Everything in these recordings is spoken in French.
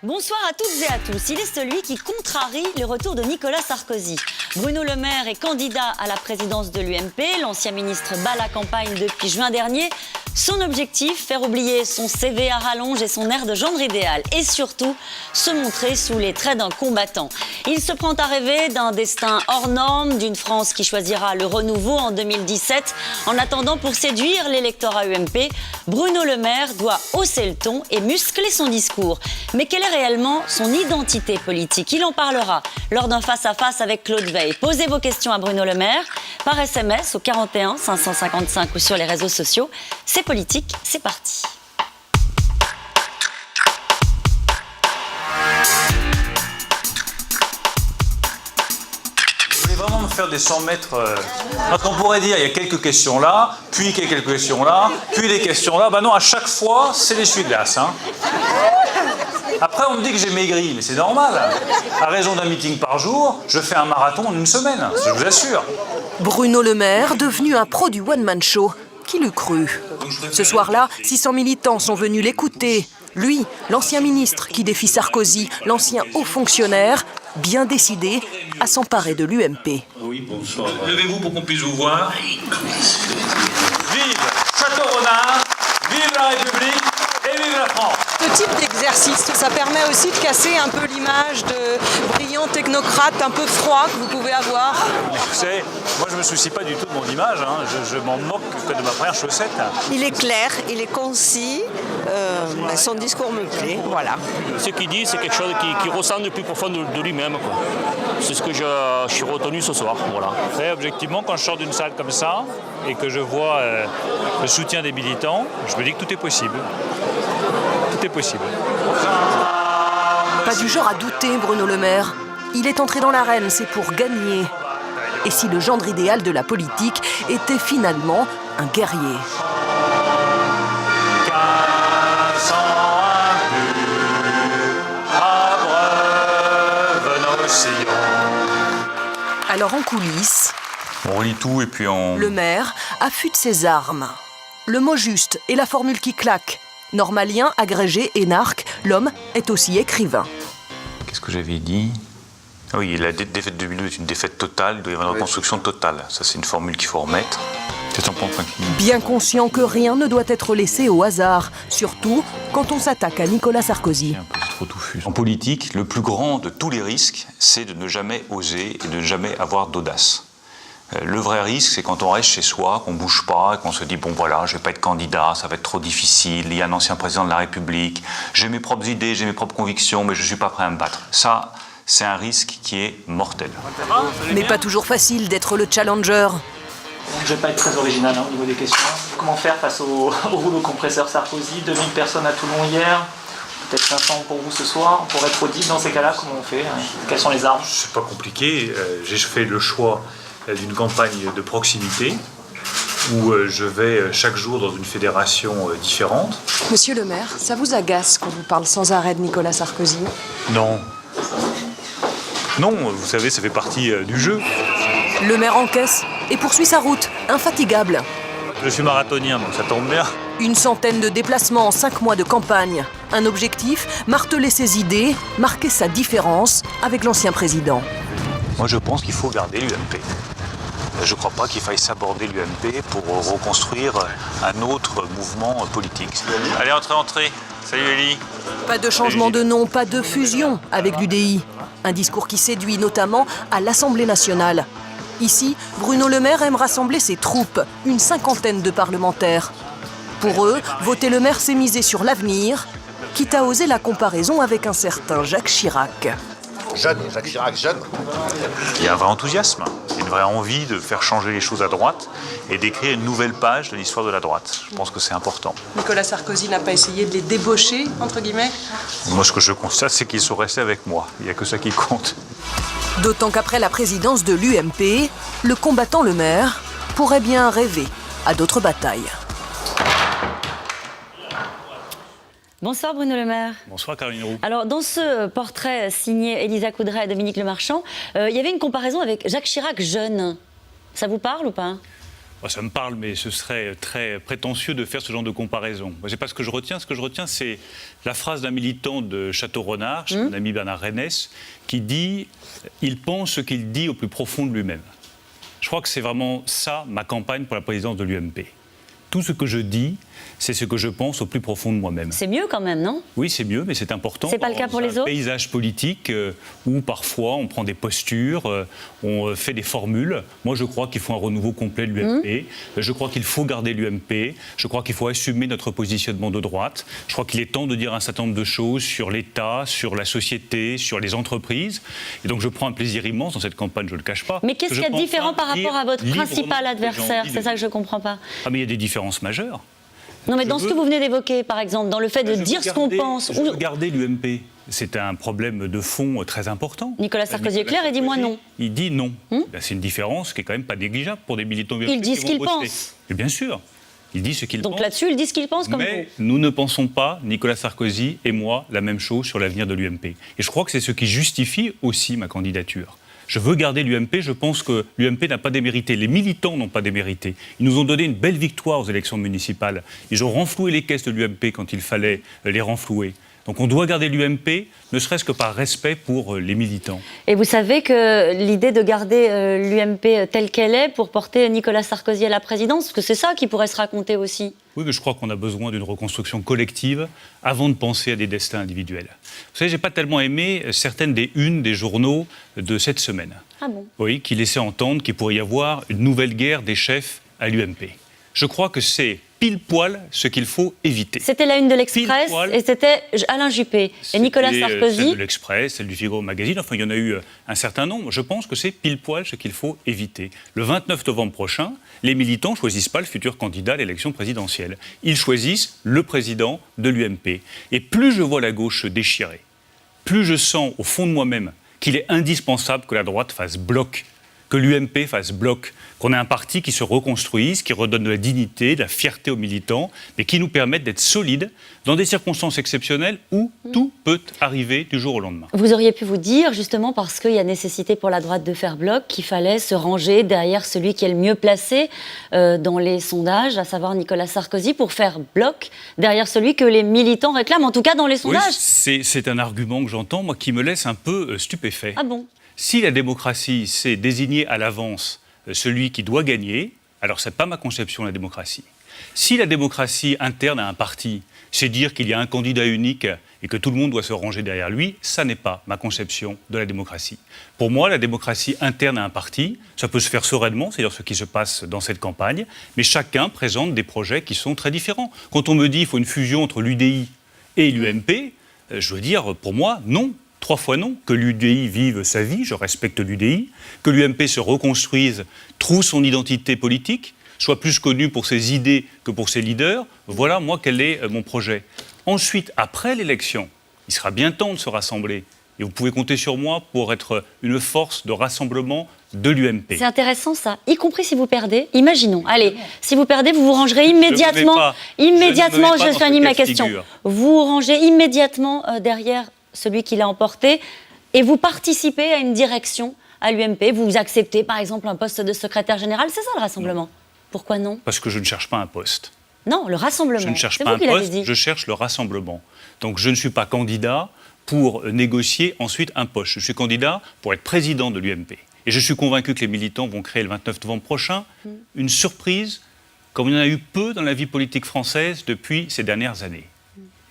Bonsoir à toutes et à tous. Il est celui qui contrarie le retour de Nicolas Sarkozy. Bruno Le Maire est candidat à la présidence de l'UMP. L'ancien ministre bat la campagne depuis juin dernier. Son objectif, faire oublier son CV à rallonge et son air de gendre idéal. Et surtout, se montrer sous les traits d'un combattant. Il se prend à rêver d'un destin hors norme, d'une France qui choisira le renouveau en 2017. En attendant, pour séduire l'électorat UMP, Bruno Le Maire doit hausser le ton et muscler son discours. Mais quelle est réellement son identité politique? Il en parlera lors d'un face-à-face avec Claude Veil. Posez vos questions à Bruno Le Maire par SMS au 41 555 ou sur les réseaux sociaux. C'est politique, c'est parti. Je voulais vraiment me faire des 100 mètres. Parce qu'on pourrait dire, il y a quelques questions là, puis quelques questions là, puis des questions là. Ben non, à chaque fois, c'est l'essuie-glace. Hein. Après, on me dit que j'ai maigri, mais c'est normal. À raison d'un meeting par jour, je fais un marathon en une semaine, je vous assure. Bruno Le Maire, devenu un pro du one-man show. Qui l'eût cru? Ce soir-là, 600 militants sont venus l'écouter. Lui, l'ancien ministre qui défie Sarkozy, l'ancien haut fonctionnaire, bien décidé à s'emparer de l'UMP. Oui, bonsoir. Levez-vous pour qu'on puisse vous voir. Vive Château-Renard, vive la République et vive la France. Ce type d'exercice, ça permet aussi de casser un peu l'image de brillant technocrate un peu froid que vous pouvez avoir. Vous savez, moi je me soucie pas du tout de mon image, hein. Je m'en moque que de ma première chaussette. Il est clair, il est concis, son discours me plaît, voilà. Ce qu'il dit, c'est quelque chose qui ressent le plus profond de lui-même. C'est ce que je suis retenu ce soir. Voilà. Vous savez, objectivement, quand je sors d'une salle comme ça et que je vois le soutien des militants, je me dis que tout est possible. Tout est possible. Pas du genre à douter, Bruno Le Maire. Il est entré dans l'arène, c'est pour gagner. Et si le gendre idéal de la politique était finalement un guerrier? Alors en coulisses, on relie tout et puis on... Le Maire affûte ses armes. Le mot juste et la formule qui claque. Normalien, agrégé, énarque, l'homme est aussi écrivain. Qu'est-ce que j'avais dit? Oui, la défaite de 2002 est une défaite totale, il doit y avoir une reconstruction totale. Ça, c'est une formule qu'il faut remettre. C'est un point tranquille. Bien conscient que rien ne doit être laissé au hasard, surtout quand on s'attaque à Nicolas Sarkozy. C'est trop touffu. En politique, le plus grand de tous les risques, c'est de ne jamais oser et de ne jamais avoir d'audace. Le vrai risque, c'est quand on reste chez soi, qu'on ne bouge pas, qu'on se dit « bon voilà, je ne vais pas être candidat, ça va être trop difficile, il y a un ancien président de la République, j'ai mes propres idées, j'ai mes propres convictions, mais je ne suis pas prêt à me battre ». Ça, c'est un risque qui est mortel. Mais pas toujours facile d'être le challenger. Je ne vais pas être très original au niveau des questions. Comment faire face au rouleau compresseur Sarkozy? 2000 personnes à Toulon hier, peut-être 500 pour vous ce soir. Pour être audible dans ces cas-là, comment on fait? Quelles sont les armes? C'est pas compliqué. J'ai fait le choix d'une campagne de proximité où je vais chaque jour dans une fédération différente. Monsieur le maire, ça vous agace qu'on vous parle sans arrêt de Nicolas Sarkozy? Non. Non, vous savez, ça fait partie du jeu. Le maire encaisse et poursuit sa route, infatigable. Je suis marathonien, donc ça tombe bien. Une centaine de déplacements en 5 mois de campagne. Un objectif, marteler ses idées, marquer sa différence avec l'ancien président. Moi, je pense qu'il faut garder l'UMP. Je ne crois pas qu'il faille s'aborder l'UMP pour reconstruire un autre mouvement politique. Allez, entrez. Salut Elie. Pas de changement de nom, pas de fusion avec l'UDI. Un discours qui séduit notamment à l'Assemblée nationale. Ici, Bruno Le Maire aime rassembler ses troupes, une 50aine de parlementaires. Pour eux, voter Le Maire, c'est miser sur l'avenir, quitte à oser la comparaison avec un certain Jacques Chirac. Jacques Chirac, jeune. Il y a un vrai enthousiasme, une vraie envie de faire changer les choses à droite et d'écrire une nouvelle page de l'histoire de la droite. Je pense que c'est important. Nicolas Sarkozy n'a pas essayé de les débaucher, entre guillemets? Moi, ce que je constate, c'est qu'ils sont restés avec moi. Il n'y a que ça qui compte. D'autant qu'après la présidence de l'UMP, le combattant Le Maire pourrait bien rêver à d'autres batailles. Bonsoir Bruno Le Maire. Bonsoir Caroline Roux. Alors dans ce portrait signé Elisa Coudray et Dominique Lemarchand, il y avait une comparaison avec Jacques Chirac jeune. Ça vous parle ou pas? Ça me parle, mais ce serait très prétentieux de faire ce genre de comparaison. Moi, c'est pas ce que je retiens. Ce que je retiens, c'est la phrase d'un militant de Château-Renard, mon ami Bernard Rennes, qui dit « Il pense ce qu'il dit au plus profond de lui-même ». Je crois que c'est vraiment ça, ma campagne pour la présidence de l'UMP. Tout ce que je dis, c'est ce que je pense au plus profond de moi-même. C'est mieux quand même, non? Oui, c'est mieux, mais c'est important. C'est pas le cas pour les autres? Paysage politique où parfois on prend des postures, on fait des formules. Moi, je crois qu'il faut un renouveau complet de l'UMP. Je crois qu'il faut garder l'UMP. Je crois qu'il faut assumer notre positionnement de droite. Je crois qu'il est temps de dire un certain nombre de choses sur l'État, sur la société, sur les entreprises. Et donc, je prends un plaisir immense dans cette campagne, je ne le cache pas. Mais qu'est-ce qu'il y a de différent par rapport à votre principal adversaire? C'est ça que je ne comprends pas. Ah, mais il y a des différences majeures. Non, mais dans ce que vous venez d'évoquer, par exemple, dans le fait de dire ce qu'on pense... Je veux garder l'UMP. C'est un problème de fond très important. Nicolas Sarkozy est clair et dit « moi non ». Il dit non. C'est une différence qui est quand même pas négligeable pour des militants UMP. Il dit ce qu'il pense. Et bien sûr. Il dit ce qu'il pense. Donc là-dessus, il dit ce qu'il pense comme Mais vous. nous ne pensons pas, Nicolas Sarkozy et moi, la même chose sur l'avenir de l'UMP. Et je crois que c'est ce qui justifie aussi ma candidature. Je veux garder l'UMP, je pense que l'UMP n'a pas démérité. Les militants n'ont pas démérité. Ils nous ont donné une belle victoire aux élections municipales. Ils ont renfloué les caisses de l'UMP quand il fallait les renflouer. Donc on doit garder l'UMP, ne serait-ce que par respect pour les militants. Et vous savez que l'idée de garder l'UMP telle qu'elle est pour porter Nicolas Sarkozy à la présidence, parce que c'est ça qui pourrait se raconter aussi. Oui, mais je crois qu'on a besoin d'une reconstruction collective avant de penser à des destins individuels. Vous savez, je n'ai pas tellement aimé certaines des unes des journaux de cette semaine. Ah bon? Oui, qui laissaient entendre qu'il pourrait y avoir une nouvelle guerre des chefs à l'UMP. Je crois que c'est pile poil ce qu'il faut éviter. C'était la une de l'Express et c'était Alain Juppé et Nicolas Sarkozy. Celle de l'Express, celle du Figaro Magazine, enfin il y en a eu un certain nombre. Je pense que c'est pile poil ce qu'il faut éviter. Le 29 novembre prochain, les militants ne choisissent pas le futur candidat à l'élection présidentielle. Ils choisissent le président de l'UMP. Et plus je vois la gauche se déchirer, plus je sens au fond de moi-même qu'il est indispensable que la droite fasse bloc, que l'UMP fasse bloc, qu'on ait un parti qui se reconstruise, qui redonne de la dignité, de la fierté aux militants, mais qui nous permette d'être solides dans des circonstances exceptionnelles où tout peut arriver du jour au lendemain. Vous auriez pu vous dire, justement parce qu'il y a nécessité pour la droite de faire bloc, qu'il fallait se ranger derrière celui qui est le mieux placé dans les sondages, à savoir Nicolas Sarkozy, pour faire bloc derrière celui que les militants réclament, en tout cas dans les sondages. Oui, c'est un argument que j'entends, moi, qui me laisse un peu stupéfait. Ah bon? Si la démocratie, c'est désigner à l'avance celui qui doit gagner, alors ce n'est pas ma conception de la démocratie. Si la démocratie interne à un parti, c'est dire qu'il y a un candidat unique et que tout le monde doit se ranger derrière lui, ça n'est pas ma conception de la démocratie. Pour moi, la démocratie interne à un parti, ça peut se faire sereinement, c'est-à-dire ce qui se passe dans cette campagne, mais chacun présente des projets qui sont très différents. Quand on me dit qu'il faut une fusion entre l'UDI et l'UMP, je veux dire, pour moi, non. 3 fois non, que l'UDI vive sa vie, je respecte l'UDI, que l'UMP se reconstruise, trouve son identité politique, soit plus connu pour ses idées que pour ses leaders. Voilà, moi, quel est mon projet. Ensuite, après l'élection, il sera bien temps de se rassembler. Et vous pouvez compter sur moi pour être une force de rassemblement de l'UMP. C'est intéressant ça, y compris si vous perdez. Imaginons, allez, si vous perdez, vous vous rangerez immédiatement. Je finis ma question. Vous vous rangez immédiatement derrière celui qui l'a emporté, et vous participez à une direction à l'UMP, vous acceptez par exemple un poste de secrétaire général, c'est ça le rassemblement? Non. Pourquoi non? Parce que je ne cherche pas un poste. Non, le rassemblement. Je ne cherche pas un poste, je cherche le rassemblement. Donc je ne suis pas candidat pour négocier ensuite un poste. Je suis candidat pour être président de l'UMP. Et je suis convaincu que les militants vont créer le 29 novembre prochain une surprise, comme il y en a eu peu dans la vie politique française depuis ces dernières années.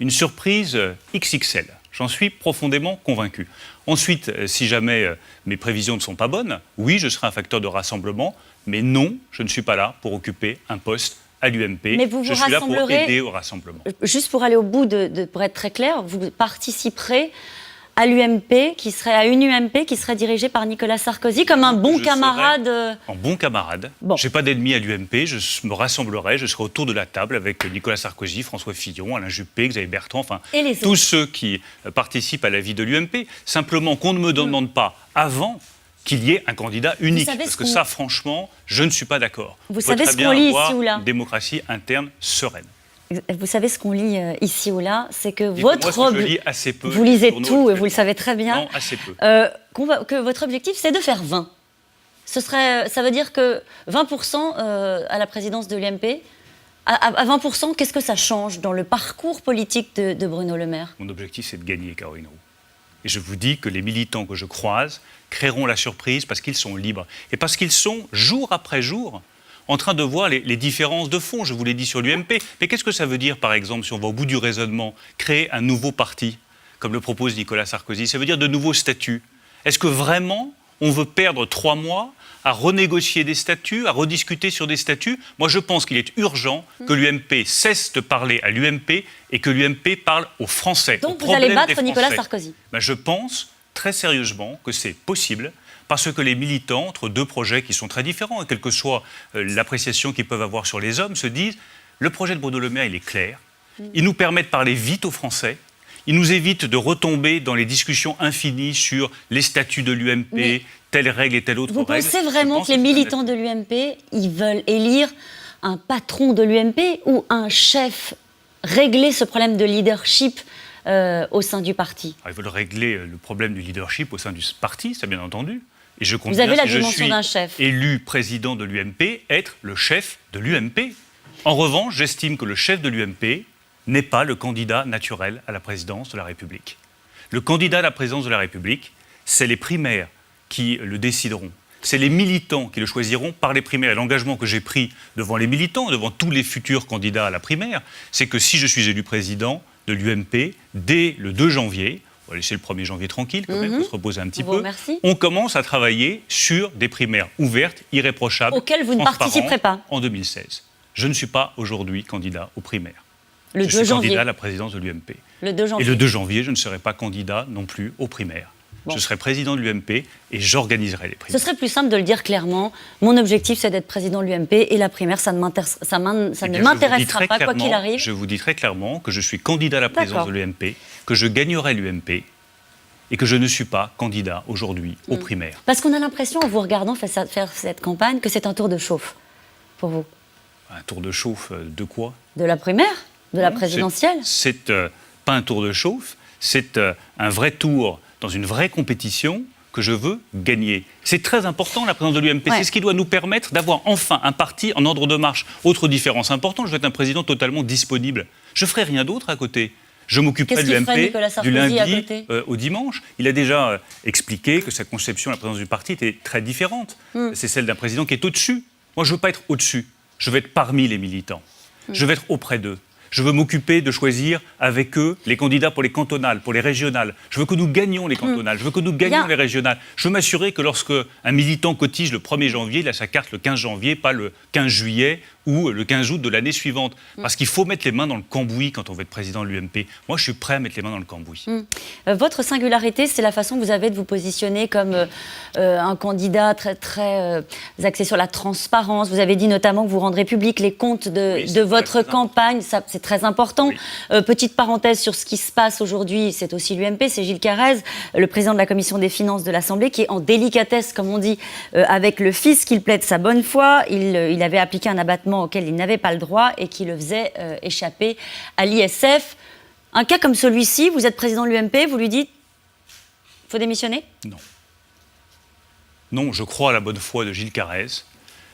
Une surprise XXL. J'en suis profondément convaincu. Ensuite, si jamais mes prévisions ne sont pas bonnes, oui, je serai un facteur de rassemblement, mais non, je ne suis pas là pour occuper un poste à l'UMP. Mais vous je suis là pour aider au rassemblement. Juste pour aller au bout, pour être très clair, vous participerez à l'UMP, à une UMP qui serait dirigée par Nicolas Sarkozy, comme un bon camarade. Un bon camarade. Bon. Je n'ai pas d'ennemis à l'UMP, je me rassemblerai, je serai autour de la table avec Nicolas Sarkozy, François Fillon, Alain Juppé, Xavier Bertrand, enfin tous ceux qui participent à la vie de l'UMP. Simplement qu'on ne me demande pas avant qu'il y ait un candidat unique, parce que ça, franchement, je ne suis pas d'accord. Vous savez ce qu'on lit ici ou là? Une démocratie interne sereine. Vous savez ce qu'on lit ici ou là, c'est que je lis assez peu. Vous lisez tout et vous le savez très bien. Non, assez peu. Que votre objectif, c'est de faire 20. Ça veut dire que 20% à la présidence de l'UMP, à 20%, qu'est-ce que ça change dans le parcours politique de Bruno Le Maire? Mon objectif, c'est de gagner, Caroline Roux. Et je vous dis que les militants que je croise créeront la surprise parce qu'ils sont libres. Et parce qu'ils sont, jour après jour, en train de voir les différences de fond. Je vous l'ai dit sur l'UMP. Mais qu'est-ce que ça veut dire, par exemple, si on va au bout du raisonnement, créer un nouveau parti, comme le propose Nicolas Sarkozy? Ça veut dire de nouveaux statuts. Est-ce que vraiment on veut perdre 3 mois à renégocier des statuts, à rediscuter sur des statuts? Moi, je pense qu'il est urgent que l'UMP cesse de parler à l'UMP et que l'UMP parle aux Français. Donc vous allez battre Nicolas Sarkozy? Je pense très sérieusement que c'est possible parce que les militants, entre deux projets qui sont très différents, et quelle que soit l'appréciation qu'ils peuvent avoir sur les hommes, se disent le projet de Bruno Le Maire, il est clair, il nous permet de parler vite aux Français. Il nous évite de retomber dans les discussions infinies sur les statuts de l'UMP, telle règle et telle autre règle. Vous pensez vraiment que les militants de l'UMP, ils veulent élire un patron de l'UMP ou un chef, régler ce problème de leadership au sein du parti? Ils veulent régler le problème du leadership au sein du parti, ça bien entendu. Et je compte Vous avez bien, la si dimension d'un chef. je suis élu président de l'UMP, être le chef de l'UMP. En revanche, j'estime que le chef de l'UMP n'est pas le candidat naturel à la présidence de la République. Le candidat à la présidence de la République, c'est les primaires qui le décideront. C'est les militants qui le choisiront par les primaires. Et l'engagement que j'ai pris devant les militants, devant tous les futurs candidats à la primaire, c'est que si je suis élu président de l'UMP, dès le 2 janvier, on va laisser le 1er janvier tranquille, quand même, pour se reposer un petit peu, on commence à travailler sur des primaires ouvertes, irréprochables, auxquelles vous ne participerez pas en 2016. Je ne suis pas aujourd'hui candidat aux primaires. Le 2 je suis janvier. candidat à la présidence de l'UMP. Le 2 janvier. Et le 2 janvier, je ne serai pas candidat non plus aux primaires. Bon. Je serai président de l'UMP et j'organiserai les primaires. Ce serait plus simple de le dire clairement. Mon objectif, c'est d'être président de l'UMP et la primaire, ça ne m'intéressera pas, quoi qu'il arrive. Je vous dis très clairement que je suis candidat à la présidence de l'UMP, que je gagnerai l'UMP et que je ne suis pas candidat aujourd'hui aux primaires. Parce qu'on a l'impression, en vous regardant faire cette campagne, que c'est un tour de chauffe pour vous. Un tour de chauffe de quoi? De la primaire? De la présidentielle? C'est pas un tour de chauffe, c'est un vrai tour dans une vraie compétition que je veux gagner. C'est très important, la présidence de l'UMP. Ouais. C'est ce qui doit nous permettre d'avoir enfin un parti en ordre de marche. Autre différence importante, je veux être un président totalement disponible. Je ne ferai rien d'autre à côté. Je m'occuperai de l'UMP du lundi au dimanche. Il a déjà expliqué que sa conception de la présidence du parti était très différente. C'est celle d'un président qui est au-dessus. Moi, je ne veux pas être au-dessus. Je veux être parmi les militants. Je veux être auprès d'eux. Je veux m'occuper de choisir avec eux les candidats pour les cantonales, pour les régionales. Je veux que nous gagnions les cantonales, je veux que nous gagnions les régionales. Je veux m'assurer que lorsque un militant cotise le 1er janvier, il a sa carte le 15 janvier, pas le 15 juillet ou le 15 août de l'année suivante. Parce qu'il faut mettre les mains dans le cambouis quand on veut être président de l'UMP. Moi, je suis prêt à mettre les mains dans le cambouis. Votre singularité, c'est la façon que vous avez de vous positionner comme un candidat très, très axé sur la transparence. Vous avez dit notamment que vous rendrez public les comptes de votre campagne. Ça, c'est très important. Petite parenthèse sur ce qui se passe aujourd'hui, c'est aussi l'UMP, c'est Gilles Carrez, le président de la commission des finances de l'Assemblée, qui est en délicatesse, comme on dit, avec le fisc. Il plaide sa bonne foi. Il avait appliqué un abattement auquel il n'avait pas le droit et qui le faisait échapper à l'ISF. Un cas comme celui-ci, vous êtes président de l'UMP, vous lui dites « il faut démissionner » ? Non. Non, je crois à la bonne foi de Gilles Carrez.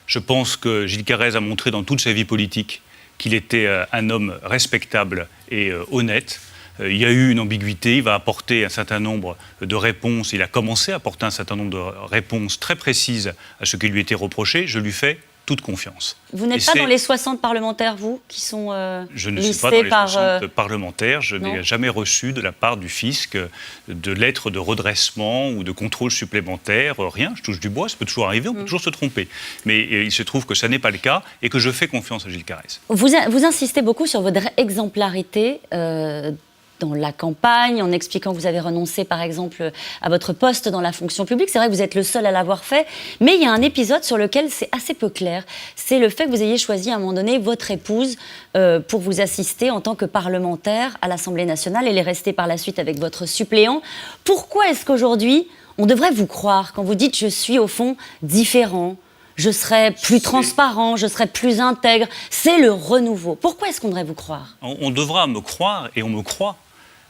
Je pense que Gilles Carrez a montré dans toute sa vie politique qu'il était un homme respectable et honnête. Il y a eu une ambiguïté, il va apporter un certain nombre de réponses, il a commencé à apporter un certain nombre de réponses très précises à ce qui lui était reproché. Je lui fais toute confiance. Vous n'êtes pas dans les 60 parlementaires, vous, qui sont je ne suis pas dans les 60 parlementaires. Je n'ai jamais reçu de la part du fisc de lettres de redressement ou de contrôle supplémentaire. Rien, je touche du bois, ça peut toujours arriver, on peut toujours se tromper. Mais il se trouve que ça n'est pas le cas et que je fais confiance à Gilles Carrez. Vous insistez beaucoup sur votre exemplarité dans la campagne, en expliquant que vous avez renoncé, par exemple, à votre poste dans la fonction publique. C'est vrai que vous êtes le seul à l'avoir fait, mais il y a un épisode sur lequel c'est assez peu clair. C'est le fait que vous ayez choisi, à un moment donné, votre épouse pour vous assister en tant que parlementaire à l'Assemblée nationale. Elle est restée par la suite avec votre suppléant. Pourquoi est-ce qu'aujourd'hui, on devrait vous croire quand vous dites « je suis, au fond, différent » ? Je serai plus transparent, je serai plus intègre. C'est le renouveau. Pourquoi est-ce qu'on devrait vous croire ? On devra me croire et on me croit.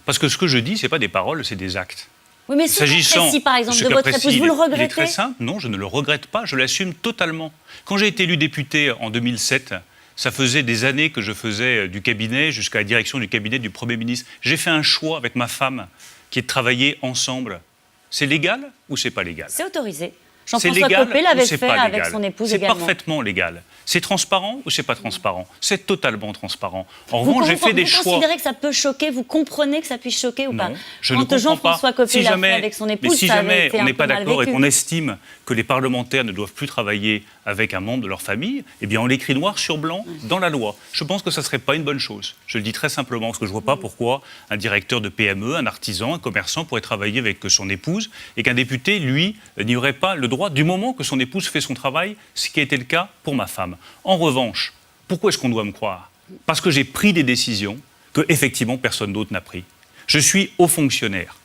Parce que ce que je dis, ce n'est pas des paroles, c'est des actes. Oui, mais ce cas précis, par exemple, de votre épouse, vous le regrettez? Il est très simple. Non, je ne le regrette pas. Je l'assume totalement. Quand j'ai été élu député en 2007, ça faisait des années que je faisais du cabinet jusqu'à la direction du cabinet du Premier ministre. J'ai fait un choix avec ma femme qui est de travailler ensemble. C'est légal ou c'est pas légal? C'est autorisé. Jean-François Copé l'avait fait avec son épouse également. C'est parfaitement légal. C'est transparent ou c'est pas transparent? C'est totalement transparent. En revanche, j'ai fait des choix. Vous considérez que ça peut choquer? Vous comprenez que ça puisse choquer ou pas? Je ne comprends Jean-François Copé l'a fait avec son épouse, mais si jamais on n'est pas d'accord et vécu. qu'on estime que les parlementaires ne doivent plus travailler avec un membre de leur famille, eh bien on l'écrit noir sur blanc dans la loi. Je pense que ça ne serait pas une bonne chose. Je le dis très simplement, parce que je ne vois pas pourquoi un directeur de PME, un artisan, un commerçant pourrait travailler avec son épouse et qu'un député, lui, n'y aurait pas le droit du moment que son épouse fait son travail, ce qui a été le cas pour ma femme. En revanche, pourquoi est-ce qu'on doit me croire? Parce que j'ai pris des décisions que, effectivement, personne d'autre n'a pris. Je suis haut fonctionnaire.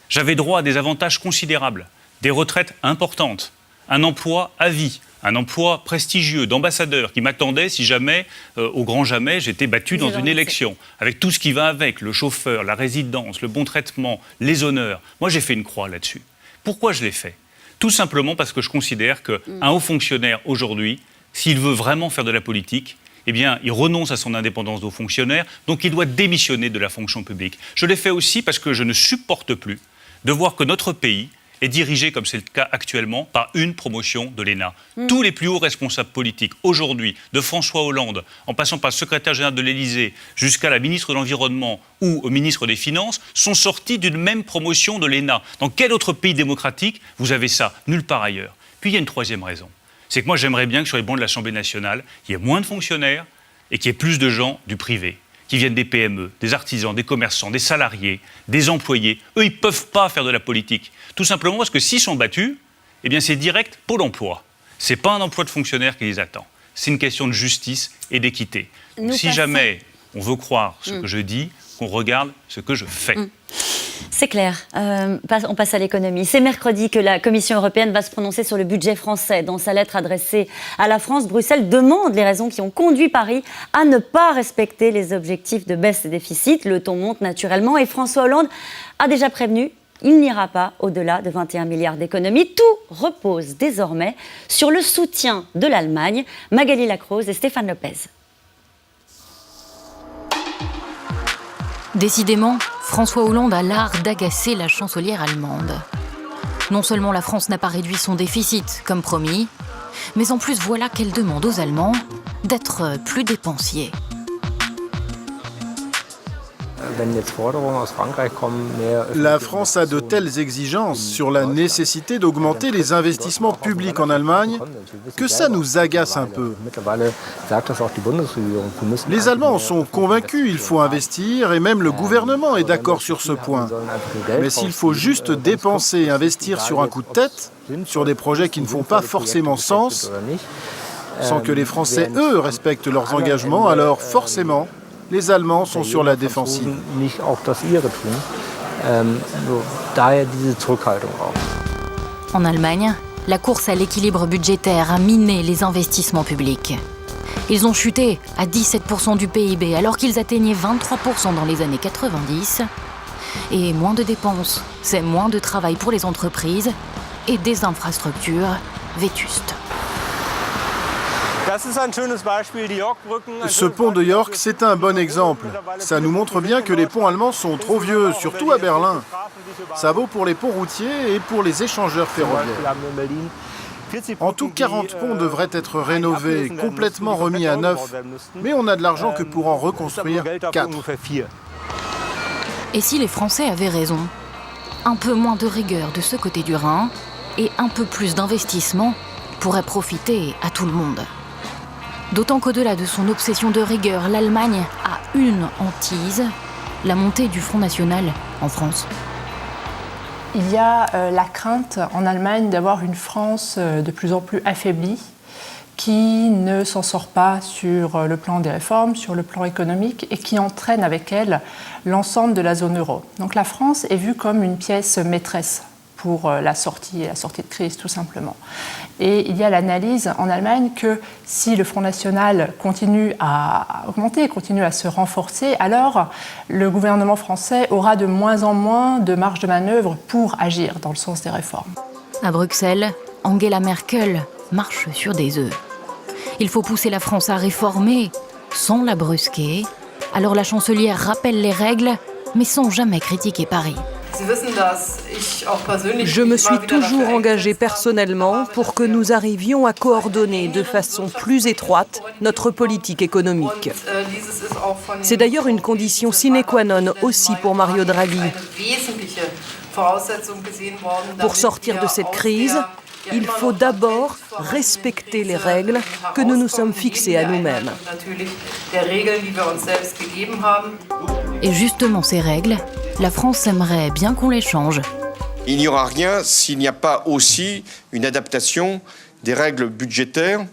J'avais droit à des avantages considérables, des retraites importantes, un emploi à vie, un emploi prestigieux d'ambassadeur qui m'attendait si jamais, au grand jamais, j'étais battu dans une élection, avec tout ce qui va avec, le chauffeur, la résidence, le bon traitement, les honneurs. Moi, j'ai fait une croix là-dessus. Pourquoi je l'ai fait? Tout simplement parce que je considère qu'un haut fonctionnaire, aujourd'hui, s'il veut vraiment faire de la politique, eh bien, il renonce à son indépendance de haut fonctionnaire, donc il doit démissionner de la fonction publique. Je l'ai fait aussi parce que je ne supporte plus de voir que notre pays est dirigé, comme c'est le cas actuellement, par une promotion de l'ENA. Tous les plus hauts responsables politiques, aujourd'hui, de François Hollande, en passant par le secrétaire général de l'Élysée, jusqu'à la ministre de l'Environnement ou au ministre des Finances, sont sortis d'une même promotion de l'ENA. Dans quel autre pays démocratique vous avez ça? Nulle part ailleurs. Puis il y a une troisième raison. C'est que moi, j'aimerais bien que sur les bancs de l'Assemblée nationale, il y ait moins de fonctionnaires et qu'il y ait plus de gens du privé, qui viennent des PME, des artisans, des commerçants, des salariés, des employés. Eux, ils ne peuvent pas faire de la politique. Tout simplement parce que s'ils sont battus, eh bien c'est direct Pôle emploi. Ce n'est pas un emploi de fonctionnaire qui les attend. C'est une question de justice et d'équité. Si jamais on veut croire ce que je dis, qu'on regarde ce que je fais. C'est clair. On passe à l'économie. C'est mercredi que la Commission européenne va se prononcer sur le budget français. Dans sa lettre adressée à la France, Bruxelles demande les raisons qui ont conduit Paris à ne pas respecter les objectifs de baisse des déficits. Le ton monte naturellement et François Hollande a déjà prévenu, il n'ira pas au-delà de 21 milliards d'économies. Tout repose désormais sur le soutien de l'Allemagne. Magali Lacrose et Stéphane Lopez. Décidément, François Hollande a l'art d'agacer la chancelière allemande. Non seulement la France n'a pas réduit son déficit, comme promis, mais en plus voilà qu'elle demande aux Allemands d'être plus dépensiers. La France a de telles exigences sur la nécessité d'augmenter les investissements publics en Allemagne que ça nous agace un peu. Les Allemands sont convaincus, il faut investir, et même le gouvernement est d'accord sur ce point. Mais s'il faut juste dépenser et investir sur un coup de tête, sur des projets qui ne font pas forcément sens, sans que les Français, eux, respectent leurs engagements, alors forcément, les Allemands sont sur la défensive. En Allemagne, la course à l'équilibre budgétaire a miné les investissements publics. Ils ont chuté à 17% du PIB alors qu'ils atteignaient 23% dans les années 90. Et moins de dépenses, c'est moins de travail pour les entreprises et des infrastructures vétustes. Ce pont de York, c'est un bon exemple. Ça nous montre bien que les ponts allemands sont trop vieux, surtout à Berlin. Ça vaut pour les ponts routiers et pour les échangeurs ferroviaires. En tout, 40 ponts devraient être rénovés, complètement remis à neuf. Mais on n'a de l'argent que pour en reconstruire 4. Et si les Français avaient raison? Un peu moins de rigueur de ce côté du Rhin et un peu plus d'investissement pourrait profiter à tout le monde. D'autant qu'au-delà de son obsession de rigueur, l'Allemagne a une hantise, la montée du Front National en France. Il y a la crainte en Allemagne d'avoir une France de plus en plus affaiblie, qui ne s'en sort pas sur le plan des réformes, sur le plan économique, et qui entraîne avec elle l'ensemble de la zone euro. Donc la France est vue comme une pièce maîtresse pour la sortie de crise, tout simplement. Et il y a l'analyse en Allemagne que si le Front National continue à augmenter, continue à se renforcer, alors le gouvernement français aura de moins en moins de marge de manœuvre pour agir dans le sens des réformes. À Bruxelles, Angela Merkel marche sur des œufs. Il faut pousser la France à réformer sans la brusquer. Alors la chancelière rappelle les règles, mais sans jamais critiquer Paris. Je me suis toujours engagée personnellement pour que nous arrivions à coordonner de façon plus étroite notre politique économique. C'est d'ailleurs une condition sine qua non aussi pour Mario Draghi. Pour sortir de cette crise, il faut d'abord respecter les règles que nous nous sommes fixées à nous-mêmes. Et justement ces règles, la France aimerait bien qu'on les change. Il n'y aura rien s'il n'y a pas aussi une adaptation des règles budgétaires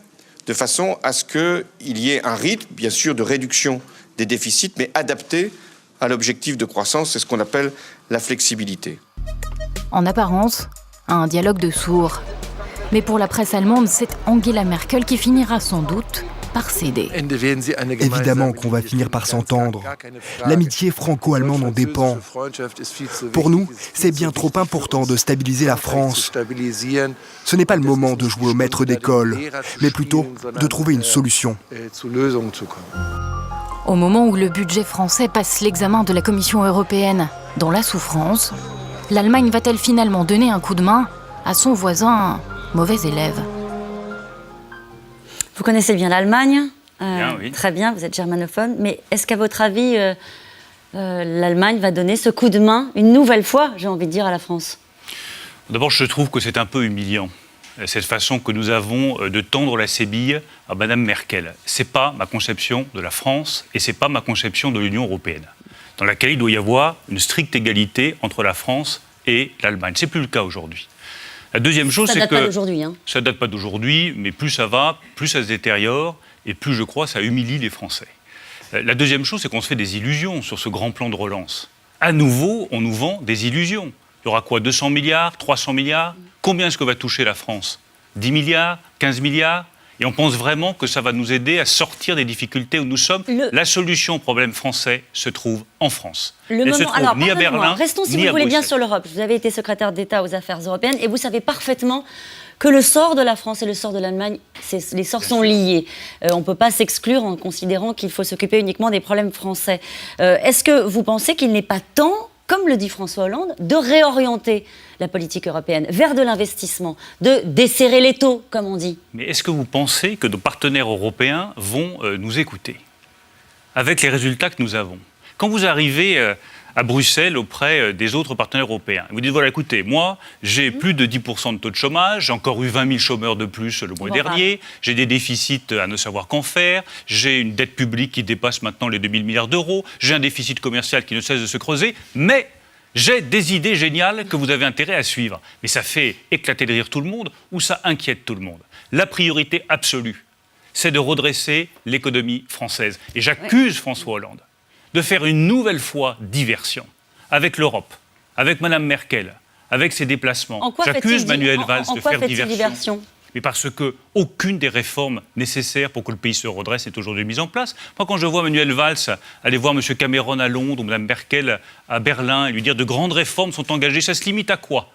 de façon à ce qu'il y ait un rythme, bien sûr, de réduction des déficits, mais adapté à l'objectif de croissance, c'est ce qu'on appelle la flexibilité. En apparence, un dialogue de sourds. Mais pour la presse allemande, c'est Angela Merkel qui finira sans doute par céder. Évidemment qu'on va finir par s'entendre. L'amitié franco-allemande en dépend. Pour nous, c'est bien trop important de stabiliser la France. Ce n'est pas le moment de jouer au maître d'école, mais plutôt de trouver une solution. Au moment où le budget français passe l'examen de la Commission européenne dans la souffrance, l'Allemagne va-t-elle finalement donner un coup de main à son voisin mauvais élève? Vous connaissez bien l'Allemagne, Bien, oui. Très bien, vous êtes germanophone, mais est-ce qu'à votre avis, l'Allemagne va donner ce coup de main, une nouvelle fois, j'ai envie de dire, à la France? D'abord, je trouve que c'est un peu humiliant, cette façon que nous avons de tendre la sébille à Mme Merkel. Ce n'est pas ma conception de la France et ce n'est pas ma conception de l'Union européenne, dans laquelle il doit y avoir une stricte égalité entre la France et l'Allemagne. Ce n'est plus le cas aujourd'hui. La deuxième chose, c'est que... Ça date pas d'aujourd'hui, hein. Ça date pas d'aujourd'hui, mais plus ça va, plus ça se détériore, et plus, je crois, ça humilie les Français. La deuxième chose, c'est qu'on se fait des illusions sur ce grand plan de relance. À nouveau, on nous vend des illusions. Il y aura quoi, 200 milliards, 300 milliards? Combien est-ce que va toucher la France? 10 milliards, 15 milliards? Et on pense vraiment que ça va nous aider à sortir des difficultés où nous sommes. La solution au problème français se trouve en France. Elle ne se trouve ni à Berlin, restons, si ni vous à voulez bien Bruxelles. sur l'Europe. Vous avez été secrétaire d'État aux affaires européennes et vous savez parfaitement que le sort de la France et le sort de l'Allemagne, les sorts sont liés. On ne peut pas s'exclure en considérant qu'il faut s'occuper uniquement des problèmes français. Est-ce que vous pensez qu'il n'est pas temps, comme le dit François Hollande, de réorienter la politique européenne vers de l'investissement, de desserrer l'étau, comme on dit? Mais est-ce que vous pensez que nos partenaires européens vont nous écouter avec les résultats que nous avons? Quand vous arrivez à Bruxelles auprès des autres partenaires européens, vous dites, voilà, écoutez, moi, j'ai plus de 10% de taux de chômage, j'ai encore eu 20 000 chômeurs de plus le mois dernier, j'ai des déficits à ne savoir qu'en faire, j'ai une dette publique qui dépasse maintenant les 2 000 milliards d'euros, j'ai un déficit commercial qui ne cesse de se creuser, mais j'ai des idées géniales que vous avez intérêt à suivre. Mais ça fait éclater de rire tout le monde ou ça inquiète tout le monde. La priorité absolue, c'est de redresser l'économie française. Et j'accuse François Hollande de faire une nouvelle fois diversion avec l'Europe, avec Mme Merkel, avec ses déplacements. J'accuse Manuel Valls de faire diversion. Mais parce qu'aucune des réformes nécessaires pour que le pays se redresse n'est aujourd'hui mise en place. Moi, quand je vois Manuel Valls aller voir M. Cameron à Londres ou Mme Merkel à Berlin et lui dire de grandes réformes sont engagées, ça se limite à quoi?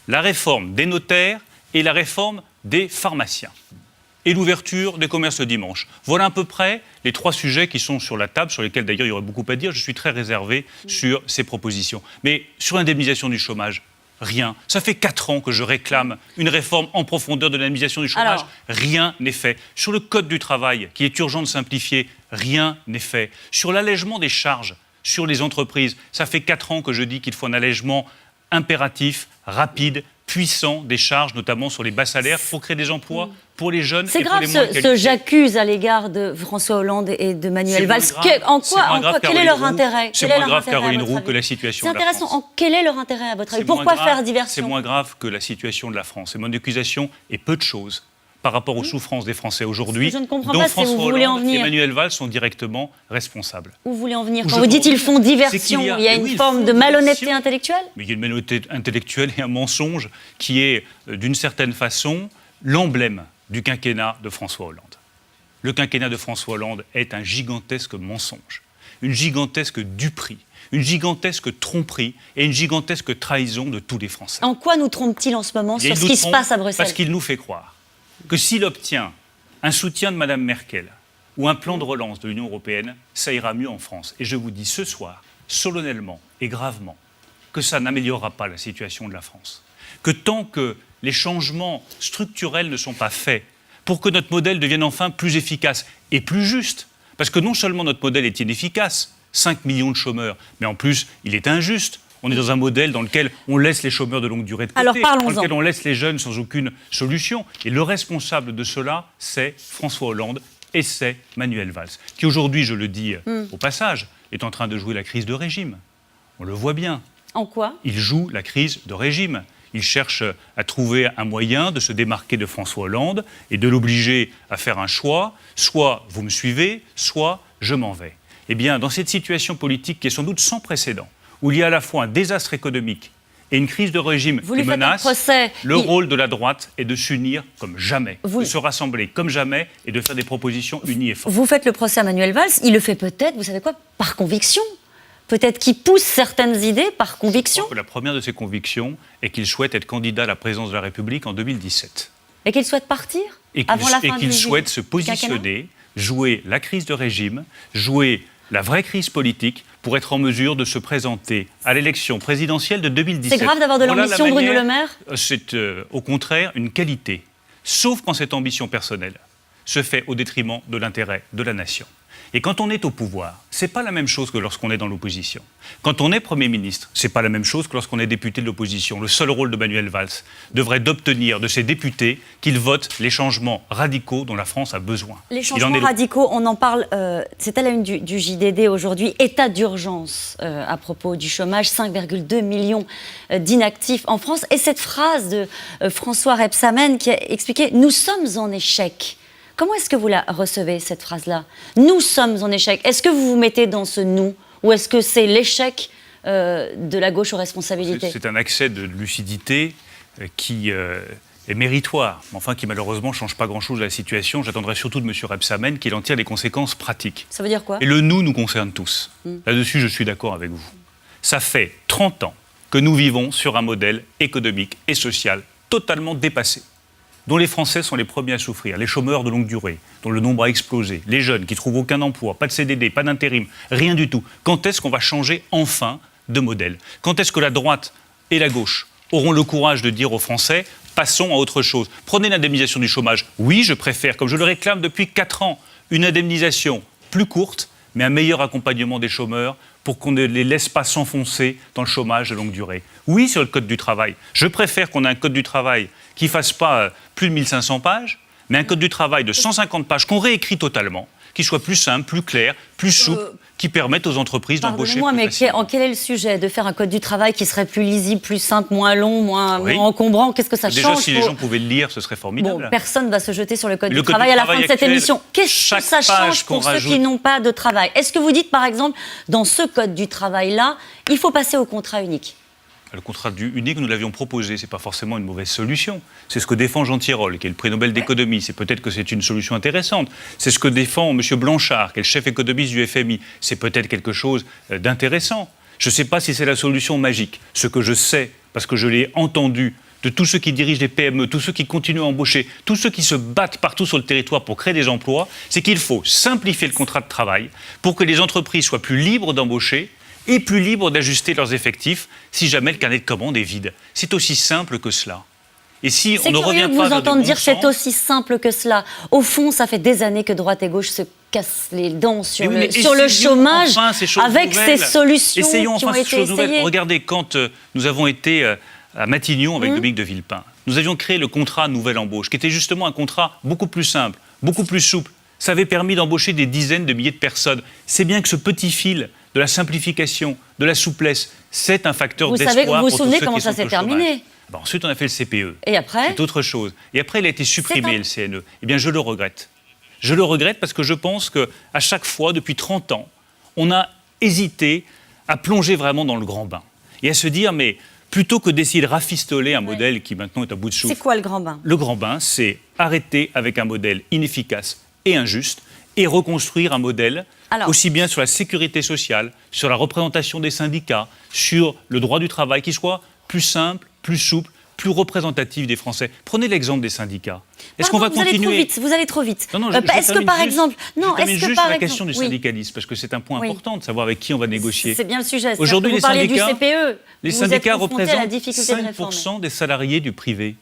La réforme des notaires et la réforme des pharmaciens. Et l'ouverture des commerces le dimanche. Voilà à peu près les 3 sujets qui sont sur la table, sur lesquels d'ailleurs il y aurait beaucoup à dire. Je suis très réservé sur ces propositions. Mais sur l'indemnisation du chômage, rien. Ça fait 4 ans que je réclame une réforme en profondeur de l'indemnisation du chômage. Rien n'est fait. Sur le code du travail, qui est urgent de simplifier, rien n'est fait. Sur l'allègement des charges sur les entreprises, ça fait 4 ans que je dis qu'il faut un allègement impératif, rapide, puissant des charges, notamment sur les bas salaires, pour créer des emplois pour les jeunes et pour les moins qualifiés. C'est grave ce j'accuse à l'égard de François Hollande et de Manuel Valls. Quel est leur intérêt? C'est moins grave, Caroline Roux, que la situation de la France. C'est intéressant. Quel est leur intérêt à votre avis? Pourquoi faire diversion? C'est moins grave que la situation de la France. Et mon accusation est peu de choses par rapport aux souffrances des Français aujourd'hui, Je ne comprends dont pas si François vous voulez en Hollande et venir. Manuel Valls sont directement responsables. Où vous voulez en venir? Où Quand je vous veux dites en ils font venir, c'est diversion, qu'il il y a oui, une ils forme font de malhonnêteté diversion. intellectuelle? Mais il y a une malhonnêteté intellectuelle et un mensonge qui est, d'une certaine façon, l'emblème du quinquennat de François Hollande. Le quinquennat de François Hollande est un gigantesque mensonge, une gigantesque duperie, une gigantesque tromperie et une gigantesque trahison de tous les Français. En quoi nous trompe-t-il en ce moment sur Il ce nous qui se trompe passe à Bruxelles? Parce qu'il nous fait croire que s'il obtient un soutien de Mme Merkel ou un plan de relance de l'Union européenne, ça ira mieux en France. Et je vous dis ce soir, solennellement et gravement, que ça n'améliorera pas la situation de la France. Que tant que les changements structurels ne sont pas faits pour que notre modèle devienne enfin plus efficace et plus juste, parce que non seulement notre modèle est inefficace, 5 millions de chômeurs, mais en plus, il est injuste. On est dans un modèle dans lequel on laisse les chômeurs de longue durée de côté, Alors, parlons-en. dans lequel on laisse les jeunes sans aucune solution. Et le responsable de cela, c'est François Hollande et c'est Manuel Valls, qui aujourd'hui, je le dis au passage, est en train de jouer la crise de régime. On le voit bien. En quoi? Il joue la crise de régime. Il cherche à trouver un moyen de se démarquer de François Hollande et de l'obliger à faire un choix. Soit vous me suivez, soit je m'en vais. Eh bien, dans cette situation politique qui est sans doute sans précédent, où il y a à la fois un désastre économique et une crise de régime Vous qui lui faites un menace, procès. le rôle de la droite est de s'unir comme jamais, Vous- de se rassembler comme jamais et de faire des propositions unies et fortes. Vous faites le procès à Manuel Valls, il le fait peut-être, vous savez quoi, par conviction. Peut-être qu'il pousse certaines idées par conviction. La première de ses convictions est qu'il souhaite être candidat à la présidence de la République en 2017. Et qu'il souhaite partir Et avant la fin qu'il du souhaite se quinquennat. positionner, jouer la crise de régime, jouer la vraie crise politique pour être en mesure de se présenter à l'élection présidentielle de 2017. C'est grave d'avoir de Voilà l'ambition, la Bruno manière- Le Maire? C'est au contraire une qualité, sauf quand cette ambition personnelle se fait au détriment de l'intérêt de la nation. Et quand on est au pouvoir, c'est pas la même chose que lorsqu'on est dans l'opposition. Quand on est Premier ministre, c'est pas la même chose que lorsqu'on est député de l'opposition. Le seul rôle de Manuel Valls devrait d'obtenir de ses députés qu'ils votent les changements radicaux dont la France a besoin. Les Il en changements est- radicaux, on en parle, c'est à la une du JDD aujourd'hui, état d'urgence à propos du chômage, 5,2 millions d'inactifs en France. Et cette phrase de François Rebsamen qui a expliqué « Nous sommes en échec ». Comment est-ce que vous la recevez, cette phrase-là? Nous sommes en échec. Est-ce que vous vous mettez dans ce « nous » ou est-ce que c'est l'échec de la gauche aux responsabilités? C'est un accès de lucidité qui est méritoire, mais enfin qui malheureusement ne change pas grand-chose à la situation. J'attendrai surtout de M. Rebsamen qu'il en tire les conséquences pratiques. Ça veut dire quoi? Et le « nous » nous concerne tous. Là-dessus, je suis d'accord avec vous. Ça fait 30 ans que nous vivons sur un modèle économique et social totalement dépassé, dont les Français sont les premiers à souffrir, les chômeurs de longue durée, dont le nombre a explosé, les jeunes qui trouvent aucun emploi, pas de CDD, pas d'intérim, rien du tout. Quand est-ce qu'on va changer enfin de modèle? Quand est-ce que la droite et la gauche auront le courage de dire aux Français « passons à autre chose ». Prenez l'indemnisation du chômage. Oui, je préfère, comme je le réclame depuis 4 ans, une indemnisation plus courte, mais un meilleur accompagnement des chômeurs pour qu'on ne les laisse pas s'enfoncer dans le chômage de longue durée. Oui, sur le Code du travail. Je préfère qu'on ait un Code du travail qui ne fasse pas plus de 1500 pages, mais un Code du travail de 150 pages qu'on réécrit totalement, qui soit plus simple, plus clair, plus souple, qui permette aux entreprises d'embaucher Pardonnez-moi, plus mais facilement. quel est le sujet? De faire un code du travail qui serait plus lisible, plus simple, moins long, moins encombrant? Qu'est-ce que ça Déjà, change si les gens pouvaient le lire, ce serait formidable. Bon, personne ne va se jeter sur le code Le du code travail du à la fin de travail cette actuel, émission. Qu'est-ce que chaque ça change page qu'on pour ceux qui rajoute- n'ont pas de travail? Est-ce que vous dites, par exemple, dans ce code du travail-là, il faut passer au contrat unique? Le contrat unique, nous l'avions proposé. Ce n'est pas forcément une mauvaise solution. C'est ce que défend Jean Tirole, qui est le prix Nobel d'économie. C'est peut-être que c'est une solution intéressante. C'est ce que défend M. Blanchard, qui est le chef économiste du FMI. C'est peut-être quelque chose d'intéressant. Je ne sais pas si c'est la solution magique. Ce que je sais, parce que je l'ai entendu de tous ceux qui dirigent les PME, tous ceux qui continuent à embaucher, tous ceux qui se battent partout sur le territoire pour créer des emplois, c'est qu'il faut simplifier le contrat de travail pour que les entreprises soient plus libres d'embaucher et plus libres d'ajuster leurs effectifs si jamais le carnet de commandes est vide. C'est aussi simple que cela. Et si C'est on ne curieux revient de pas vous vers entendre du dire bon c'est sens- aussi simple que cela. Au fond, ça fait des années que droite et gauche se cassent les dents sur, Mais oui, mais sur le essayons chômage enfin ces choses avec ces nouvelles. solutions Essayons qui ont enfin ces été choses nouvelles. essayées. Regardez, quand nous avons été à Matignon avec Dominique de Villepin, nous avions créé le contrat Nouvelle Embauche, qui était justement un contrat beaucoup plus simple, beaucoup plus souple. Ça avait permis d'embaucher des dizaines de milliers de personnes. C'est bien que ce petit fil de la simplification, de la souplesse, c'est un facteur Vous d'espoir savez, vous pour vous tous souvenez ceux comment qui ça sont s'est au chômage. terminé? Ben ensuite, on a fait le CPE. Et après ? C'est autre chose. Et après, il a été supprimé, le CNE. Eh bien, je le regrette. Je le regrette parce que je pense qu'à chaque fois, depuis 30 ans, on a hésité à plonger vraiment dans le grand bain. Et à se dire, mais plutôt que d'essayer de rafistoler un modèle qui maintenant est à bout de souffle. C'est quoi le grand bain ? Le grand bain, c'est arrêter avec un modèle inefficace et injuste et reconstruire un modèle aussi bien sur la sécurité sociale, sur la représentation des syndicats, sur le droit du travail qui soit plus simple, plus souple, plus représentatif des Français. Prenez l'exemple des syndicats. Est-ce qu'on va continuer ? Vous allez trop vite. Non, est-ce que par exemple, la question du syndicalisme, parce que c'est un point important de savoir avec qui on va négocier. C'est bien le sujet. Aujourd'hui, vous parliez du CPE. Les syndicats représentent de 5% des salariés du privé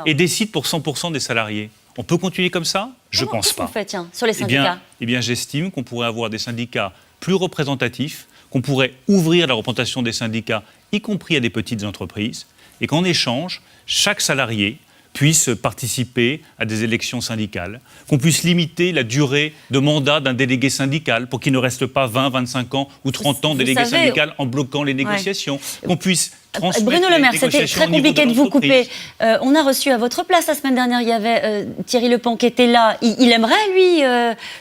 et décident pour 100% des salariés. On peut continuer comme ça ? Je ne pense pas. Qu'est-ce qu'on fait, sur les syndicats ? Eh bien, j'estime qu'on pourrait avoir des syndicats plus représentatifs, qu'on pourrait ouvrir la représentation des syndicats, y compris à des petites entreprises, et qu'en échange, chaque salarié puisse participer à des élections syndicales, qu'on puisse limiter la durée de mandat d'un délégué syndical pour qu'il ne reste pas 20, 25 ans ou 30 ans délégué syndical en bloquant les négociations, qu'on puisse transmettre Bruno Le Maire, c'était très compliqué de vous couper. l'entreprise. On a reçu à votre place la semaine dernière, il y avait Thierry Lepant qui était là. Il aimerait, lui,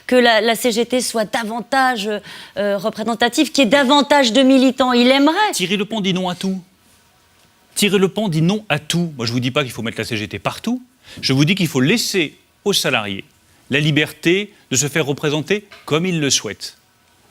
que la CGT soit davantage représentative, qu'il y ait davantage de militants. Il aimerait. Thierry Lepant dit non à tout. Thierry Lepant dit non à tout. Moi, je ne vous dis pas qu'il faut mettre la CGT partout. Je vous dis qu'il faut laisser aux salariés la liberté de se faire représenter comme ils le souhaitent,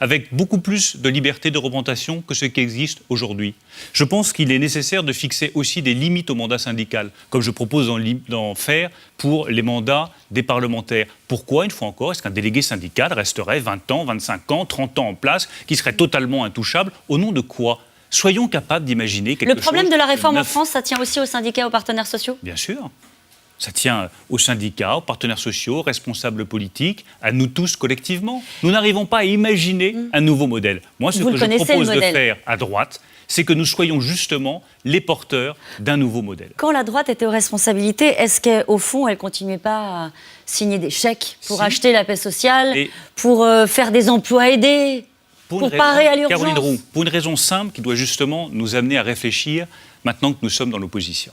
avec beaucoup plus de liberté de représentation que ce qui existe aujourd'hui. Je pense qu'il est nécessaire de fixer aussi des limites au mandat syndical, comme je propose d'en faire pour les mandats des parlementaires. Pourquoi, une fois encore, est-ce qu'un délégué syndical resterait 20 ans, 25 ans, 30 ans en place, qui serait totalement intouchable ? Au nom de quoi ? Soyons capables d'imaginer quelque chose. Le problème de la réforme en France, ça tient aussi aux syndicats, aux partenaires sociaux ? Bien sûr. Ça tient aux syndicats, aux partenaires sociaux, aux responsables politiques, à nous tous collectivement. Nous n'arrivons pas à imaginer un nouveau modèle. Moi, ce que je propose de faire à droite, c'est que nous soyons justement les porteurs d'un nouveau modèle. Quand la droite était aux responsabilités, est-ce qu'au fond, elle ne continuait pas à signer des chèques pour acheter la paix sociale, pour faire des emplois aidés ? Pour parer à l'urgence. Caroline Roux, pour une raison simple qui doit justement nous amener à réfléchir maintenant que nous sommes dans l'opposition.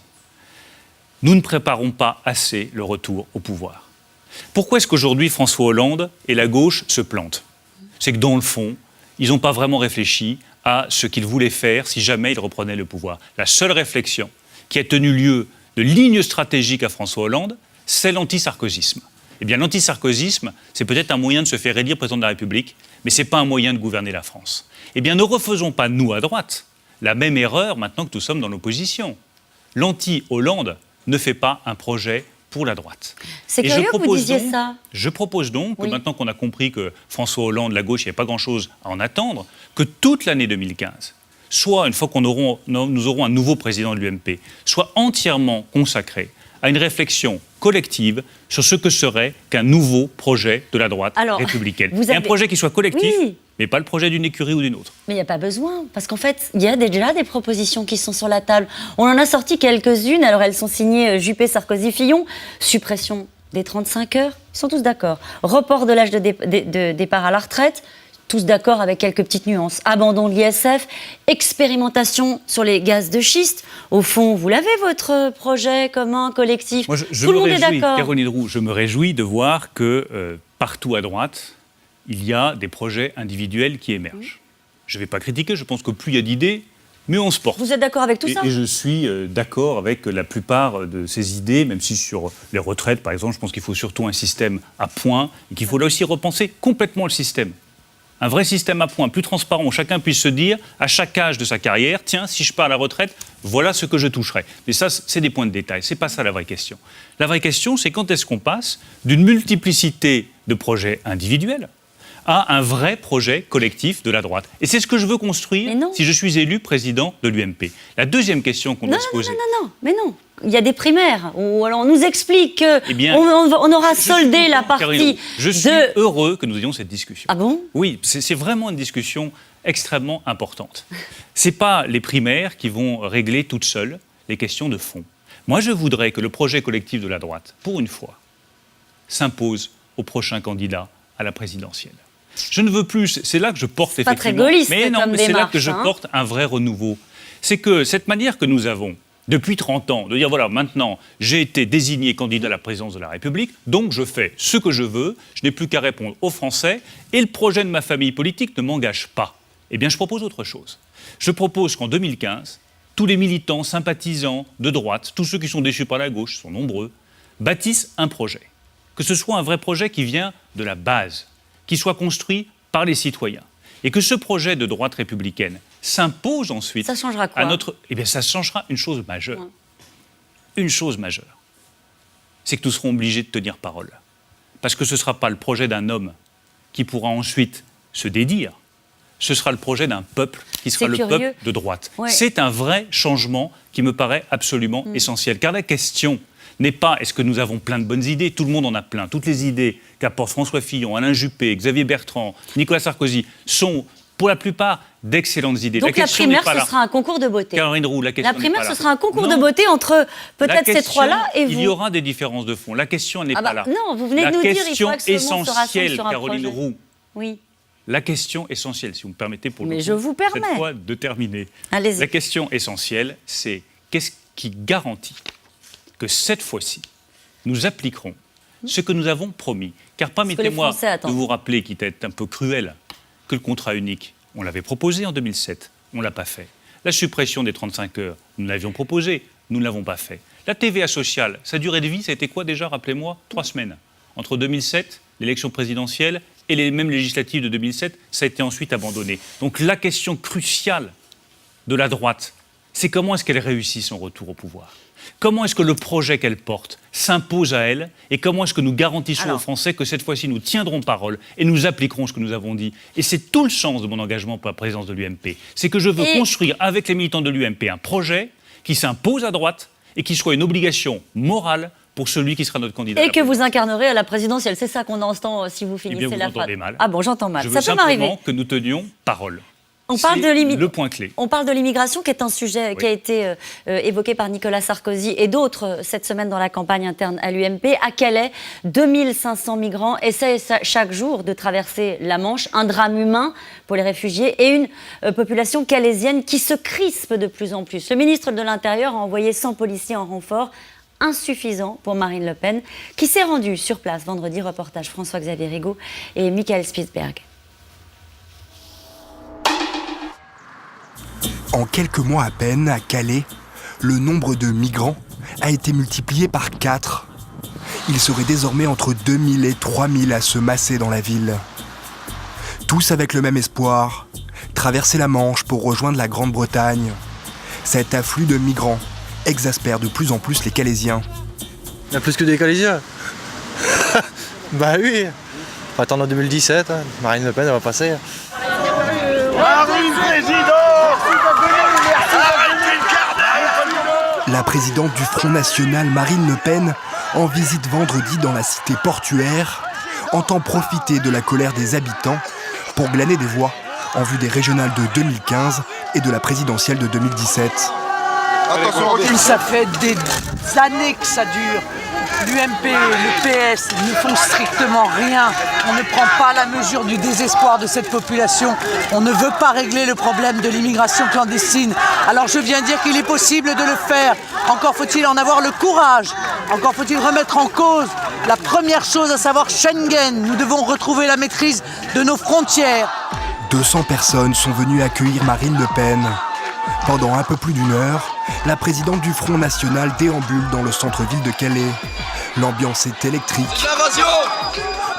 Nous ne préparons pas assez le retour au pouvoir. Pourquoi est-ce qu'aujourd'hui François Hollande et la gauche se plantent ? C'est que dans le fond, ils n'ont pas vraiment réfléchi à ce qu'ils voulaient faire si jamais ils reprenaient le pouvoir. La seule réflexion qui a tenu lieu de ligne stratégique à François Hollande, c'est l'anti-sarkozysme. Eh bien, l'anti-sarkozysme, c'est peut-être un moyen de se faire élire président de la République, mais ce n'est pas un moyen de gouverner la France. Eh bien, ne refaisons pas, nous, à droite, la même erreur maintenant que nous sommes dans l'opposition. L'anti-Hollande ne fait pas un projet pour la droite. C'est curieux que vous disiez ça. Je propose donc, que maintenant qu'on a compris que François Hollande, la gauche, il n'y avait pas grand-chose à en attendre, que toute l'année 2015, soit, une fois nous aurons un nouveau président de l'UMP, soit entièrement consacrée à une réflexion collective sur ce que serait qu'un nouveau projet de la droite républicaine. Et un projet qui soit collectif, mais pas le projet d'une écurie ou d'une autre. Mais il n'y a pas besoin, parce qu'en fait, il y a déjà des propositions qui sont sur la table. On en a sorti quelques-unes, alors elles sont signées Juppé, Sarkozy, Fillon. Suppression des 35 heures, ils sont tous d'accord. Report de l'âge de départ à la retraite, tous d'accord avec quelques petites nuances. Abandon de l'ISF, expérimentation sur les gaz de schiste. Au fond, vous l'avez, votre projet commun, collectif. Moi, tout le monde est d'accord. Caroline Roux, je me réjouis de voir que partout à droite, il y a des projets individuels qui émergent. Je ne vais pas critiquer, je pense que plus il y a d'idées, mieux on se porte. Vous êtes d'accord avec tout ça ? Et je suis d'accord avec la plupart de ces idées, même si sur les retraites, par exemple, je pense qu'il faut surtout un système à points et qu'il faut là aussi repenser complètement le système. Un vrai système à points, plus transparent, où chacun puisse se dire, à chaque âge de sa carrière, tiens, si je pars à la retraite, voilà ce que je toucherai. Mais ça, c'est des points de détail, c'est pas ça la vraie question. La vraie question, c'est quand est-ce qu'on passe d'une multiplicité de projets individuels à un vrai projet collectif de la droite. Et c'est ce que je veux construire si je suis élu président de l'UMP. La deuxième question qu'on doit se poser... Non. Il y a des primaires où alors on nous explique qu'on aura soldé la partie Je suis heureux que nous ayons cette discussion. Ah bon ? Oui, c'est vraiment une discussion extrêmement importante. Ce n'est pas les primaires qui vont régler toutes seules les questions de fond. Moi, je voudrais que le projet collectif de la droite, pour une fois, s'impose au prochain candidat à la présidentielle. Je ne veux plus, c'est là que je porte effectivement... Pas très gaulliste mais non, mais c'est là que je porte un vrai renouveau. C'est que cette manière que nous avons depuis 30 ans, de dire voilà, maintenant, j'ai été désigné candidat à la présidence de la République, donc je fais ce que je veux, je n'ai plus qu'à répondre aux Français, et le projet de ma famille politique ne m'engage pas. Eh bien, je propose autre chose. Je propose qu'en 2015, tous les militants, sympathisants de droite, tous ceux qui sont déçus par la gauche, sont nombreux, bâtissent un projet. Que ce soit un vrai projet qui vient de la base, qui soit construit par les citoyens. Et que ce projet de droite républicaine s'impose ensuite ça changera quoi à notre... Eh bien, ça changera une chose majeure. Ouais. Une chose majeure. C'est que nous serons obligés de tenir parole. Parce que ce ne sera pas le projet d'un homme qui pourra ensuite se dédire. Ce sera le projet d'un peuple qui sera le peuple de droite. Ouais. C'est un vrai changement qui me paraît absolument essentiel. Car la question n'est pas est-ce que nous avons plein de bonnes idées, tout le monde en a plein. Toutes les idées qu'apportent François Fillon, Alain Juppé, Xavier Bertrand, Nicolas Sarkozy sont pour la plupart d'excellentes idées. Donc la primaire, ce sera un concours de beauté. Caroline Roux, la question la primaire, n'est pas ce sera un concours de beauté entre peut-être ces trois-là et vous. Il y aura des différences de fond. La question n'est pas là. Non, vous venez de nous dire qu'il faut que ce monde se rassemble sur un Caroline projet. Roux. Oui. La question essentielle, si vous me permettez pour le coup, je vous permets. cette fois de terminer. Allez-y. La question essentielle, c'est qu'est-ce qui garantit que cette fois-ci, nous appliquerons ce que nous avons promis. Car permettez-moi de vous rappeler, qui était un peu cruel, que le contrat unique, on l'avait proposé en 2007, on ne l'a pas fait. La suppression des 35 heures, nous l'avions proposé, nous ne l'avons pas fait. La TVA sociale, sa durée de vie, ça a été quoi déjà, rappelez-moi? 3 semaines. Entre 2007, l'élection présidentielle, et les mêmes législatives de 2007, ça a été ensuite abandonné. Donc la question cruciale de la droite, c'est comment est-ce qu'elle réussit son retour au pouvoir? Comment est-ce que le projet qu'elle porte s'impose à elle? Et comment est-ce que nous garantissons aux Français que cette fois-ci nous tiendrons parole et nous appliquerons ce que nous avons dit? Et c'est tout le sens de mon engagement pour la présidence de l'UMP. C'est que je veux construire avec les militants de l'UMP un projet qui s'impose à droite et qui soit une obligation morale pour celui qui sera notre candidat. Et que vous incarnerez à la présidentielle. C'est ça qu'on entend si vous finissez vous la phrase. Mal. Ah bon, j'entends mal. Je ça veux peut m'arriver. simplement que nous tenions parole. Le point clé. On parle de l'immigration, qui est un sujet qui a été évoqué par Nicolas Sarkozy et d'autres cette semaine dans la campagne interne à l'UMP. À Calais, 2500 migrants essaient chaque jour de traverser la Manche. Un drame humain pour les réfugiés et une population calaisienne qui se crispe de plus en plus. Le ministre de l'Intérieur a envoyé 100 policiers en renfort, insuffisant pour Marine Le Pen, qui s'est rendue sur place vendredi. Reportage François-Xavier Rigaud et Michael Spitzberg. En quelques mois à peine, à Calais, le nombre de migrants a été multiplié par 4. Il serait désormais entre 2000 et 3000 à se masser dans la ville. Tous avec le même espoir, traverser la Manche pour rejoindre la Grande-Bretagne. Cet afflux de migrants exaspère de plus en plus les Calaisiens. Il y a plus que des Calaisiens. Bah oui, on va attendre en 2017, hein. Marine Le Pen elle va passer. La présidente du Front National, Marine Le Pen, en visite vendredi dans la cité portuaire, entend profiter de la colère des habitants pour glaner des voix en vue des régionales de 2015 et de la présidentielle de 2017. Ça fait des années que ça dure. L'UMP, le PS ne font strictement rien. On ne prend pas la mesure du désespoir de cette population. On ne veut pas régler le problème de l'immigration clandestine. Alors je viens dire qu'il est possible de le faire. Encore faut-il en avoir le courage. Encore faut-il remettre en cause la première chose, à savoir Schengen. Nous devons retrouver la maîtrise de nos frontières. 200 personnes sont venues accueillir Marine Le Pen. Pendant un peu plus d'une heure, la présidente du Front National déambule dans le centre-ville de Calais. L'ambiance est électrique.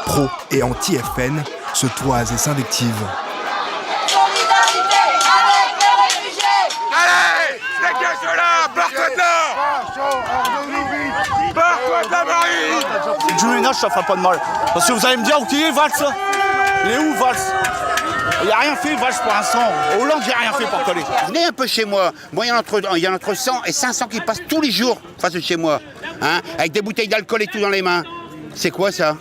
Pro et anti-FN se toisent et s'invectivent. Allez, dégage-la, barre-toi de là! Barre-toi de la Marine! Du ménage, ça fera pas de mal. Parce que vous allez me dire, ok, Valls, il est où Valls? Il n'y a rien fait, Valls, pour l'instant. Hollande, il n'y a rien fait pour coller. Venez un peu chez moi. Moi, il y a entre 100 et 500 qui passent tous les jours face de chez moi. Hein, avec des bouteilles d'alcool et tout dans les mains. C'est quoi ça?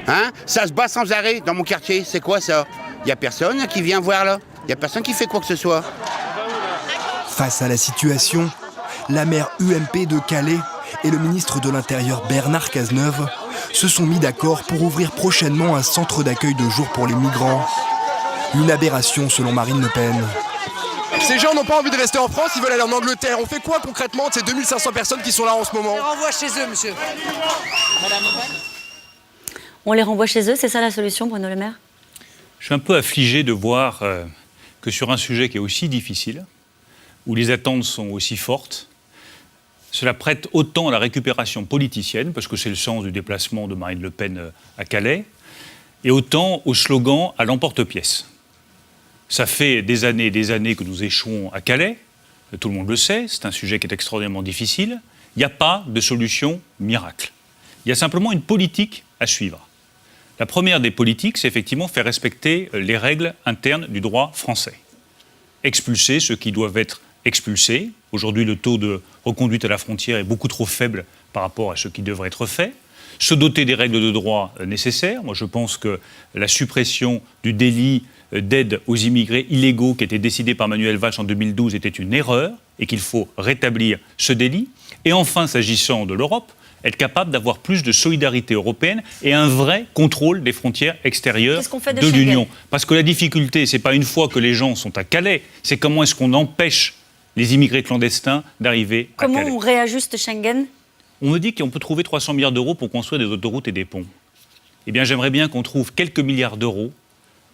Hein, ça se bat sans arrêt dans mon quartier. C'est quoi ça? Il n'y a personne qui vient voir là. Il n'y a personne qui fait quoi que ce soit. Face à la situation, la maire UMP de Calais et le ministre de l'Intérieur Bernard Cazeneuve se sont mis d'accord pour ouvrir prochainement un centre d'accueil de jour pour les migrants. Une aberration selon Marine Le Pen. Ces gens n'ont pas envie de rester en France, ils veulent aller en Angleterre. On fait quoi concrètement de ces 2500 personnes qui sont là en ce moment? On les renvoie chez eux, monsieur. Madame. On les renvoie chez eux, c'est ça la solution, Bruno Le Maire? Je suis un peu affligé de voir que sur un sujet qui est aussi difficile, où les attentes sont aussi fortes, cela prête autant à la récupération politicienne, parce que c'est le sens du déplacement de Marine Le Pen à Calais, et autant au slogan à l'emporte-pièce. Ça fait des années que nous échouons à Calais, tout le monde le sait, c'est un sujet qui est extraordinairement difficile. Il n'y a pas de solution miracle. Il y a simplement une politique à suivre. La première des politiques, c'est effectivement faire respecter les règles internes du droit français. Expulser ceux qui doivent être expulsés. Aujourd'hui, le taux de reconduite à la frontière est beaucoup trop faible par rapport à ce qui devrait être fait. Se doter des règles de droit nécessaires. Moi, je pense que la suppression du délit d'aide aux immigrés illégaux qui a été décidé par Manuel Valls en 2012 était une erreur et qu'il faut rétablir ce délit. Et enfin, s'agissant de l'Europe, être capable d'avoir plus de solidarité européenne et un vrai contrôle des frontières extérieures de l'Union. Parce que la difficulté, ce n'est pas une fois que les gens sont à Calais, c'est comment est-ce qu'on empêche les immigrés clandestins d'arriver à Calais. Comment on réajuste Schengen? On me dit qu'on peut trouver 300 milliards d'euros pour construire des autoroutes et des ponts. Eh bien, j'aimerais bien qu'on trouve quelques milliards d'euros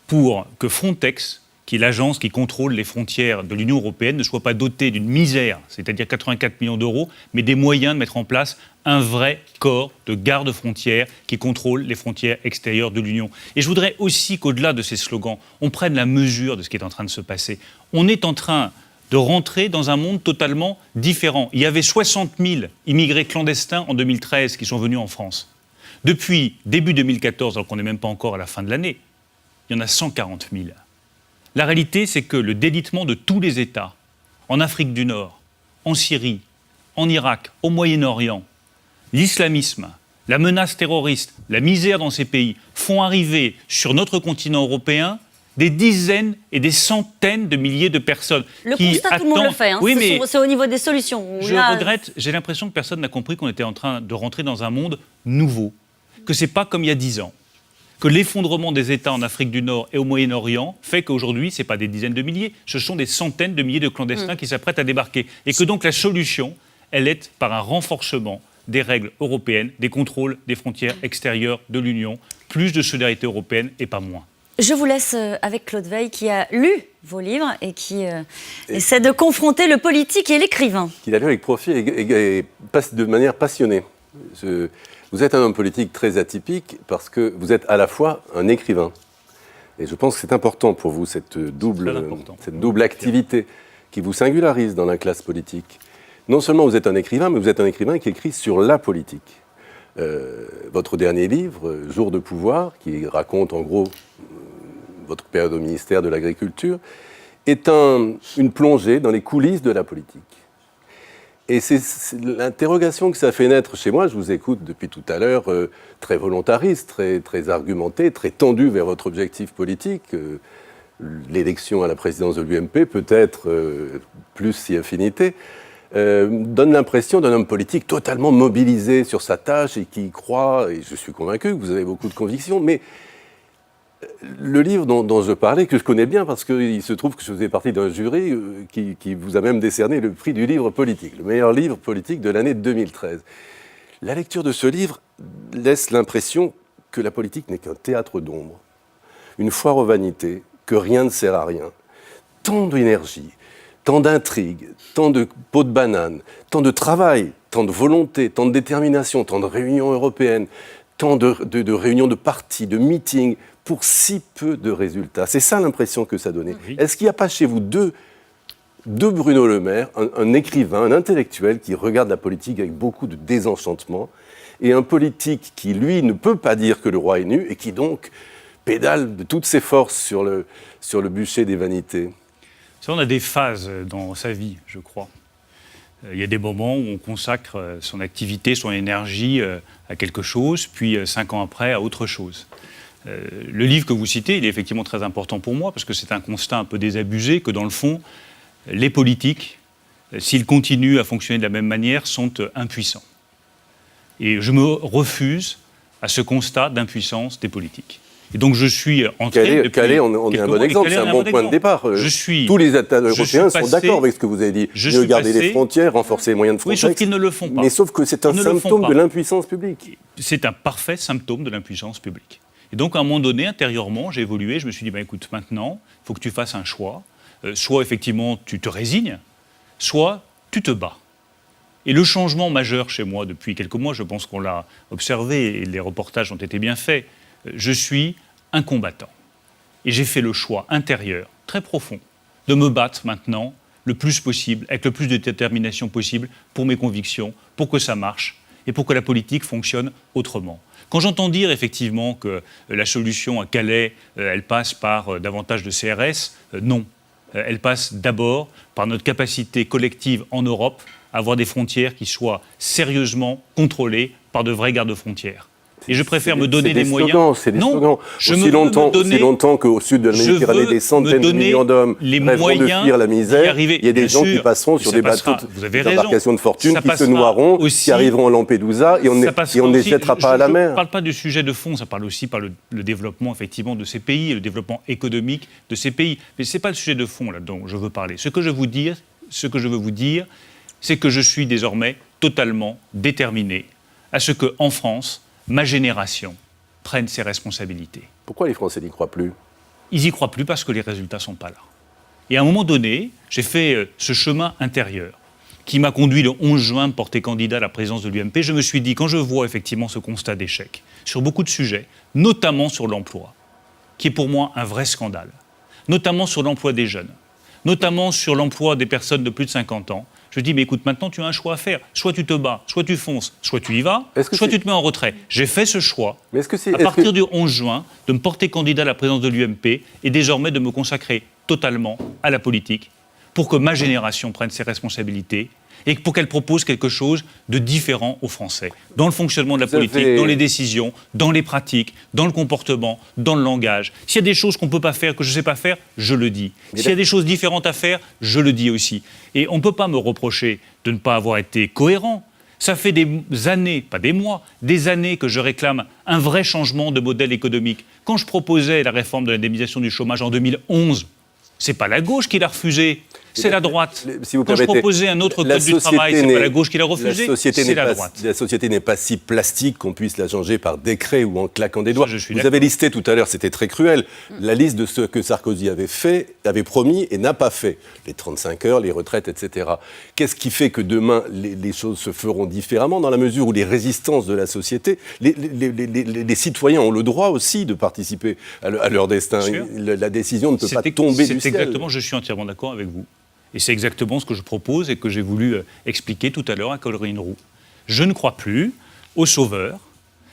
pour que Frontex, qui est l'agence qui contrôle les frontières de l'Union européenne, ne soit pas dotée d'une misère, c'est-à-dire 84 millions d'euros, mais des moyens de mettre en place un vrai corps de garde-frontières qui contrôle les frontières extérieures de l'Union. Et je voudrais aussi qu'au-delà de ces slogans, on prenne la mesure de ce qui est en train de se passer. On est en train de rentrer dans un monde totalement différent. Il y avait 60 000 immigrés clandestins en 2013 qui sont venus en France. Depuis début 2014, alors qu'on n'est même pas encore à la fin de l'année, il y en a 140 000. La réalité, c'est que le délitement de tous les États, en Afrique du Nord, en Syrie, en Irak, au Moyen-Orient, l'islamisme, la menace terroriste, la misère dans ces pays, font arriver sur notre continent européen des dizaines et des centaines de milliers de personnes le qui constat, attendent... tout le monde le fait. Hein. Oui, mais c'est au niveau des solutions. Je regrette, j'ai l'impression que personne n'a compris qu'on était en train de rentrer dans un monde nouveau, que c'est pas comme il y a 10 ans. Que l'effondrement des États en Afrique du Nord et au Moyen-Orient fait qu'aujourd'hui, ce n'est pas des dizaines de milliers, ce sont des centaines de milliers de clandestins qui s'apprêtent à débarquer. Et que donc la solution, elle est par un renforcement des règles européennes, des contrôles des frontières extérieures de l'Union, plus de solidarité européenne et pas moins. Je vous laisse avec Claude Veil qui a lu vos livres et qui essaie de confronter le politique et l'écrivain. Qu'il a lu avec profit et de manière passionnée. Vous êtes un homme politique très atypique parce que vous êtes à la fois un écrivain. Et je pense que c'est important pour vous, cette double activité qui vous singularise dans la classe politique. Non seulement vous êtes un écrivain, mais vous êtes un écrivain qui écrit sur la politique. Votre dernier livre, Jour de pouvoir, qui raconte en gros votre période au ministère de l'Agriculture, est une plongée dans les coulisses de la politique. Et c'est l'interrogation que ça fait naître chez moi. Je vous écoute depuis tout à l'heure, très volontariste, très argumenté, très tendu vers votre objectif politique. L'élection à la présidence de l'UMP, peut-être plus si affinité, donne l'impression d'un homme politique totalement mobilisé sur sa tâche et qui y croit, et je suis convaincu que vous avez beaucoup de convictions, mais le livre dont je parlais, que je connais bien parce qu'il se trouve que je faisais partie d'un jury qui vous a même décerné le prix du livre politique, le meilleur livre politique de l'année 2013. La lecture de ce livre laisse l'impression que la politique n'est qu'un théâtre d'ombre, une foire aux vanités, que rien ne sert à rien. Tant d'énergie, tant d'intrigues, tant de peau de banane, tant de travail, tant de volonté, tant de détermination, tant de réunions européennes, tant de réunions de partis, de meetings, pour si peu de résultats. C'est ça l'impression que ça donnait. Oui. Est-ce qu'il n'y a pas chez vous deux Bruno Le Maire, un écrivain, un intellectuel qui regarde la politique avec beaucoup de désenchantement, et un politique qui, lui, ne peut pas dire que le roi est nu, et qui donc pédale de toutes ses forces sur le bûcher des vanités? On a des phases dans sa vie, je crois. Il y a des moments où on consacre son activité, son énergie à quelque chose, puis 5 ans après à autre chose. Le livre que vous citez, il est effectivement très important pour moi, parce que c'est un constat un peu désabusé que dans le fond, les politiques, s'ils continuent à fonctionner de la même manière, sont impuissants. Et je me refuse à ce constat d'impuissance des politiques. Et donc je suis entré... Calais, on est un bon exemple, c'est un bon point de départ. Tous les États européens sont d'accord avec ce que vous avez dit. Mieux garder les frontières, renforcer les moyens de Frontex. Oui, sauf qu'ils ne le font pas. Mais sauf que c'est un symptôme de l'impuissance publique. C'est un parfait symptôme de l'impuissance publique. Et donc, à un moment donné, intérieurement, j'ai évolué. Je me suis dit, écoute, maintenant, il faut que tu fasses un choix. Soit, effectivement, tu te résignes, soit tu te bats. Et le changement majeur chez moi, depuis quelques mois, je pense qu'on l'a observé, et les reportages ont été bien faits, je suis un combattant. Et j'ai fait le choix intérieur, très profond, de me battre maintenant le plus possible, avec le plus de détermination possible, pour mes convictions, pour que ça marche, et pour que la politique fonctionne autrement. Quand j'entends dire effectivement que la solution à Calais, elle passe par davantage de CRS, non. Elle passe d'abord par notre capacité collective en Europe à avoir des frontières qui soient sérieusement contrôlées par de vrais gardes-frontières. Et je préfère me donner les moyens. C'est des slogans. Aussi longtemps qu'au sud de la Méditerranée, des centaines de millions d'hommes rêveront de fuir la misère, il y a des gens qui passeront sur des bateaux, des embarcations de fortune, qui se noieront, qui arriveront à Lampedusa, et on ne les jettera pas à la mer. Je ne parle pas du sujet de fond, ça parle aussi par le développement effectivement de ces pays, et le développement économique de ces pays. Mais ce n'est pas le sujet de fond là dont je veux parler. Ce que je veux vous dire, c'est que je suis désormais totalement déterminé à ce qu'en France, ma génération prenne ses responsabilités. Pourquoi les Français n'y croient plus ? Ils n'y croient plus parce que les résultats ne sont pas là. Et à un moment donné, j'ai fait ce chemin intérieur qui m'a conduit le 11 juin à me porter candidat à la présidence de l'UMP. Je me suis dit, quand je vois effectivement ce constat d'échec sur beaucoup de sujets, notamment sur l'emploi, qui est pour moi un vrai scandale, notamment sur l'emploi des jeunes, notamment sur l'emploi des personnes de plus de 50 ans, je dis, mais écoute, maintenant tu as un choix à faire. Soit tu te bats, soit tu fonces, soit tu y vas, soit tu te mets en retrait. J'ai fait ce choix, à partir du 11 juin, de me porter candidat à la présidence de l'UMP et désormais de me consacrer totalement à la politique pour que ma génération prenne ses responsabilités et pour qu'elle propose quelque chose de différent aux Français. Dans le fonctionnement de la politique, dans les décisions, dans les pratiques, dans le comportement, dans le langage. S'il y a des choses qu'on ne peut pas faire, que je ne sais pas faire, je le dis. S'il y a des choses différentes à faire, je le dis aussi. Et on ne peut pas me reprocher de ne pas avoir été cohérent. Ça fait des années, pas des mois, des années que je réclame un vrai changement de modèle économique. Quand je proposais la réforme de l'indemnisation du chômage en 2011, c'est pas la gauche qui l'a refusé. C'est la droite. Si vous Quand je proposais un autre code du travail, c'est pas la gauche qui l'a refusé, c'est la droite. La société n'est pas si plastique qu'on puisse la changer par décret ou en claquant des doigts. Vous avez listé tout à l'heure, c'était très cruel, la liste de ce que Sarkozy avait promis et n'a pas fait. Les 35 heures, les retraites, etc. Qu'est-ce qui fait que demain, les choses se feront différemment dans la mesure où les résistances de la société, les citoyens ont le droit aussi de participer à leur destin. La décision ne peut pas tomber du ciel. C'est exactement, je suis entièrement d'accord avec vous. Et c'est exactement ce que je propose et que j'ai voulu expliquer tout à l'heure à Collerine Roux. Je ne crois plus au sauveur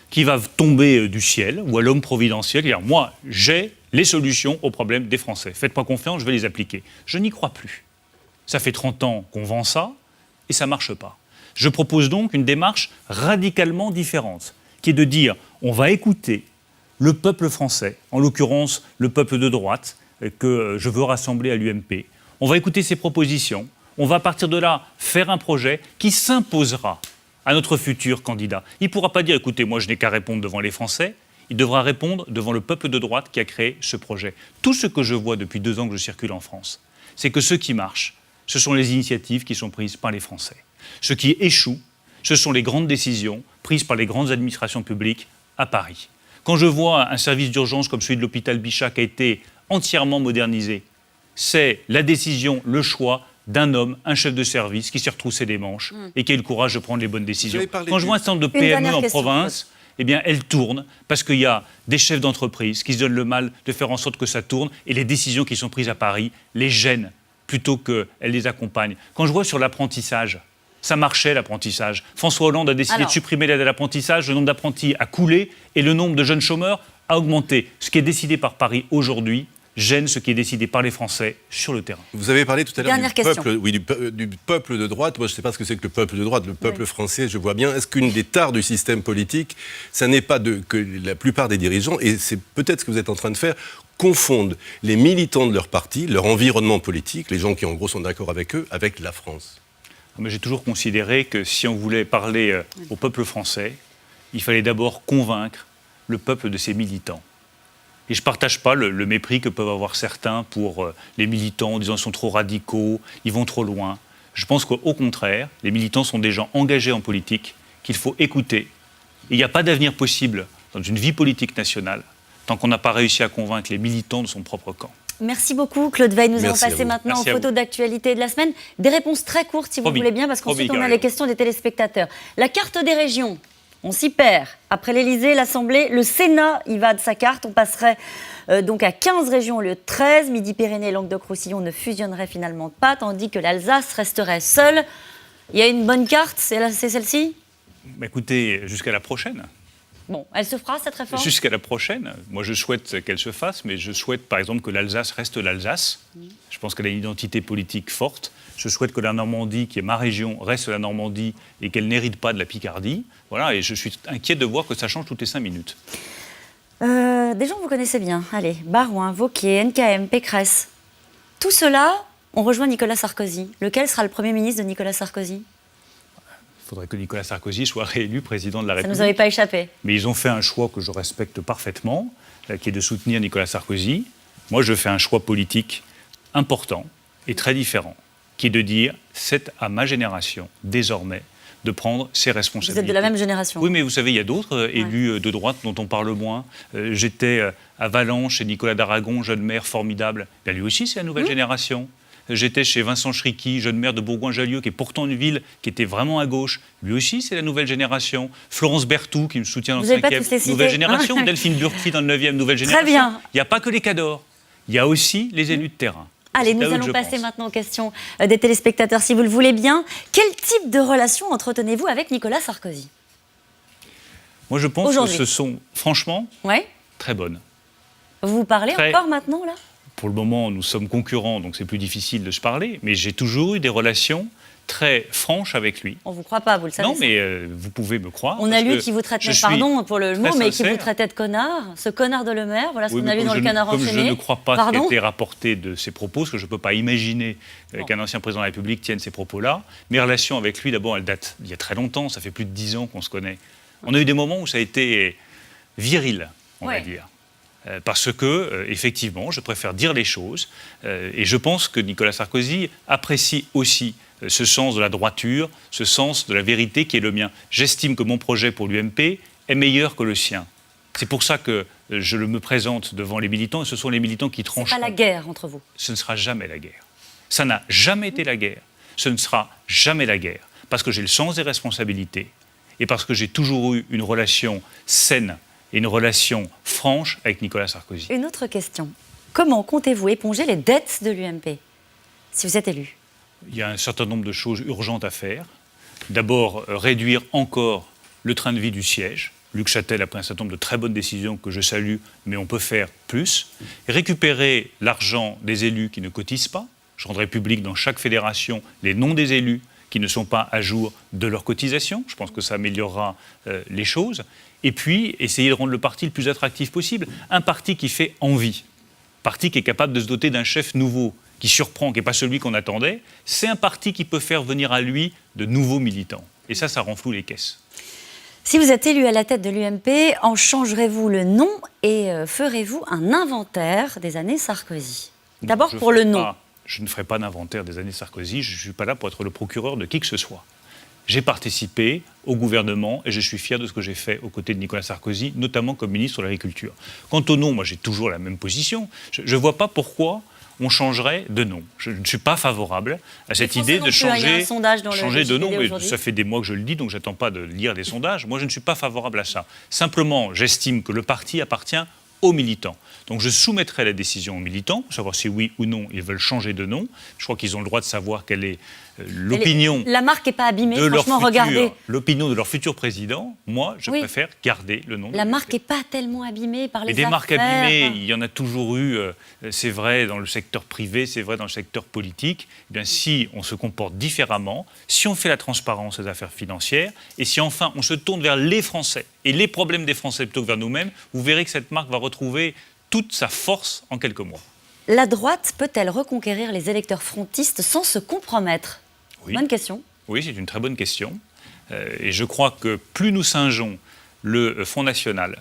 qui va tomber du ciel ou à l'homme providentiel et dire « Moi, j'ai les solutions aux problèmes des Français. Faites-moi confiance, je vais les appliquer. » Je n'y crois plus. Ça fait 30 ans qu'on vend ça et ça ne marche pas. Je propose donc une démarche radicalement différente qui est de dire « On va écouter le peuple français, en l'occurrence le peuple de droite que je veux rassembler à l'UMP. On va écouter ses propositions, on va à partir de là faire un projet qui s'imposera à notre futur candidat. Il ne pourra pas dire, écoutez, moi je n'ai qu'à répondre devant les Français, il devra répondre devant le peuple de droite qui a créé ce projet. Tout ce que je vois depuis 2 ans que je circule en France, c'est que ce qui marche, ce sont les initiatives qui sont prises par les Français. Ce qui échoue, ce sont les grandes décisions prises par les grandes administrations publiques à Paris. Quand je vois un service d'urgence comme celui de l'hôpital Bichat qui a été entièrement modernisé, c'est la décision, le choix d'un homme, un chef de service qui s'est retroussé les manches et qui a eu le courage de prendre les bonnes décisions. Quand je vois un certain nombre de PME en province, eh bien, elles tournent parce qu'il y a des chefs d'entreprise qui se donnent le mal de faire en sorte que ça tourne et les décisions qui sont prises à Paris les gênent plutôt qu'elles les accompagnent. Quand je vois sur l'apprentissage, ça marchait l'apprentissage. François Hollande a décidé de supprimer l'aide à l'apprentissage, le nombre d'apprentis a coulé et le nombre de jeunes chômeurs a augmenté. Ce qui est décidé par Paris aujourd'hui gêne ce qui est décidé par les Français sur le terrain. Vous avez parlé tout à l'heure du peuple de droite. Moi, je ne sais pas ce que c'est que le peuple de droite. Le peuple français, je vois bien. Est-ce qu'une des tares du système politique, ça n'est pas que la plupart des dirigeants, et c'est peut-être ce que vous êtes en train de faire, confondent les militants de leur parti, leur environnement politique, les gens qui en gros sont d'accord avec eux, avec la France? Mais j'ai toujours considéré que si on voulait parler au peuple français, il fallait d'abord convaincre le peuple de ses militants. Et je ne partage pas le mépris que peuvent avoir certains pour les militants en disant qu'ils sont trop radicaux, ils vont trop loin. Je pense qu'au contraire, les militants sont des gens engagés en politique qu'il faut écouter. Il n'y a pas d'avenir possible dans une vie politique nationale tant qu'on n'a pas réussi à convaincre les militants de son propre camp. Merci beaucoup, Claude Veil. Nous allons passer maintenant Merci aux photos d'actualité de la semaine. Des réponses très courtes, si vous voulez bien, parce qu'ensuite, on a les questions des téléspectateurs. La carte des régions, on s'y perd. Après l'Élysée, l'Assemblée, le Sénat y va de sa carte. On passerait donc à 15 régions au lieu de 13. Midi-Pyrénées et Languedoc-Roussillon ne fusionneraient finalement pas, tandis que l'Alsace resterait seule. Il y a une bonne carte, c'est celle-ci ? Écoutez, jusqu'à la prochaine. Bon, elle se fera, cette réforme ? Jusqu'à la prochaine. Moi, je souhaite qu'elle se fasse, mais je souhaite, par exemple, que l'Alsace reste l'Alsace. Je pense qu'elle a une identité politique forte. Je souhaite que la Normandie, qui est ma région, reste la Normandie et qu'elle n'hérite pas de la Picardie. Voilà, et je suis inquiet de voir que ça change toutes les 5 minutes. Des gens que vous connaissez bien. Allez, Barouin, Wauquiez, NKM, Pécresse. Tout cela, on rejoint Nicolas Sarkozy. Lequel sera le Premier ministre de Nicolas Sarkozy ? Il faudrait que Nicolas Sarkozy soit réélu président de la République. Ça ne nous avait pas échappé. Mais ils ont fait un choix que je respecte parfaitement, qui est de soutenir Nicolas Sarkozy. Moi, je fais un choix politique important et très différent, qui est de dire, c'est à ma génération, désormais, de prendre ses responsabilités. Vous êtes de la même génération. Oui, mais vous savez, il y a d'autres élus de droite dont on parle moins. J'étais à Valence, chez Nicolas d'Aragon, jeune maire formidable. Bien, lui aussi, c'est la nouvelle génération. J'étais chez Vincent Chriqui, jeune maire de Bourgoin-Jallieu, qui est pourtant une ville qui était vraiment à gauche. Lui aussi, c'est la nouvelle génération. Florence Berthoud, qui me soutient dans le 5e, nouvelle génération. Delphine Burki, dans le 9e, nouvelle génération. Très bien. Il n'y a pas que les cadors. Il y a aussi les élus de terrain. Allez, nous allons passer maintenant aux questions des téléspectateurs, si vous le voulez bien. Quel type de relation entretenez-vous avec Nicolas Sarkozy ? Moi, je pense que ce sont, franchement, très bonnes. Vous vous parlez encore maintenant, là ? Pour le moment, nous sommes concurrents, donc c'est plus difficile de se parler, mais j'ai toujours eu des relations très franches avec lui. On ne vous croit pas, vous le savez. Non, mais vous pouvez me croire. On a lu qui vous traitait, pardon pour le mot, mais qui vous traitait de connard, ce connard de Le Maire, voilà ce qu'on a lu dans le Canard enchaîné. Comme je ne crois pas ce qui a été rapporté de ses propos, parce que je ne peux pas imaginer qu'un ancien président de la République tienne ces propos-là. Mes relations avec lui, d'abord, elles datent d'il y a très longtemps, ça fait plus de 10 ans qu'on se connaît. On a eu des moments où ça a été viril, on va dire. Parce que, effectivement, je préfère dire les choses. Et je pense que Nicolas Sarkozy apprécie aussi ce sens de la droiture, ce sens de la vérité qui est le mien. J'estime que mon projet pour l'UMP est meilleur que le sien. C'est pour ça que je me présente devant les militants, et ce sont les militants qui trancheront. C'est pas la guerre entre vous. Ce ne sera jamais la guerre. Ça n'a jamais été la guerre. Ce ne sera jamais la guerre. Parce que j'ai le sens des responsabilités et parce que j'ai toujours eu une relation saine et une relation franche avec Nicolas Sarkozy. Une autre question. Comment comptez-vous éponger les dettes de l'UMP, si vous êtes élu ? Il y a un certain nombre de choses urgentes à faire. D'abord, réduire encore le train de vie du siège. Luc Châtel a pris un certain nombre de très bonnes décisions que je salue, mais on peut faire plus. Récupérer l'argent des élus qui ne cotisent pas. Je rendrai public dans chaque fédération les noms des élus qui ne sont pas à jour de leur cotisation. Je pense que ça améliorera les choses. Et puis, essayer de rendre le parti le plus attractif possible. Un parti qui fait envie. Un parti qui est capable de se doter d'un chef nouveau, qui surprend, qui n'est pas celui qu'on attendait. C'est un parti qui peut faire venir à lui de nouveaux militants. Et ça renfloue les caisses. Si vous êtes élu à la tête de l'UMP, en changerez-vous le nom et ferez-vous un inventaire des années Sarkozy ? D'abord pour le nom. Je ne ferai pas d'inventaire des années Sarkozy. Je ne suis pas là pour être le procureur de qui que ce soit. J'ai participé au gouvernement et je suis fier de ce que j'ai fait aux côtés de Nicolas Sarkozy, notamment comme ministre de l'Agriculture. Quant au nom, moi j'ai toujours la même position. Je ne vois pas pourquoi on changerait de nom. Je ne suis pas favorable à cette idée de changer de nom. Mais ça fait des mois que je le dis, donc je n'attends pas de lire des sondages. Moi je ne suis pas favorable à ça. Simplement, j'estime que le parti appartient aux militants. Donc je soumettrai la décision aux militants, pour savoir si oui ou non ils veulent changer de nom. Je crois qu'ils ont le droit de savoir quelle est l'opinion. La marque n'est pas abîmée, franchement, regardez. L'opinion de leur futur président, moi, je préfère garder le nom. La marque n'est pas tellement abîmée par les affaires. Et des marques abîmées, il y en a toujours eu, c'est vrai dans le secteur privé, c'est vrai dans le secteur politique. Eh bien, si on se comporte différemment, si on fait la transparence des affaires financières, et si enfin on se tourne vers les Français et les problèmes des Français plutôt que vers nous-mêmes, vous verrez que cette marque va retrouver toute sa force en quelques mois. La droite peut-elle reconquérir les électeurs frontistes sans se compromettre ? Oui. Bonne question. Oui, c'est une très bonne question. Et je crois que plus nous singeons le Front National,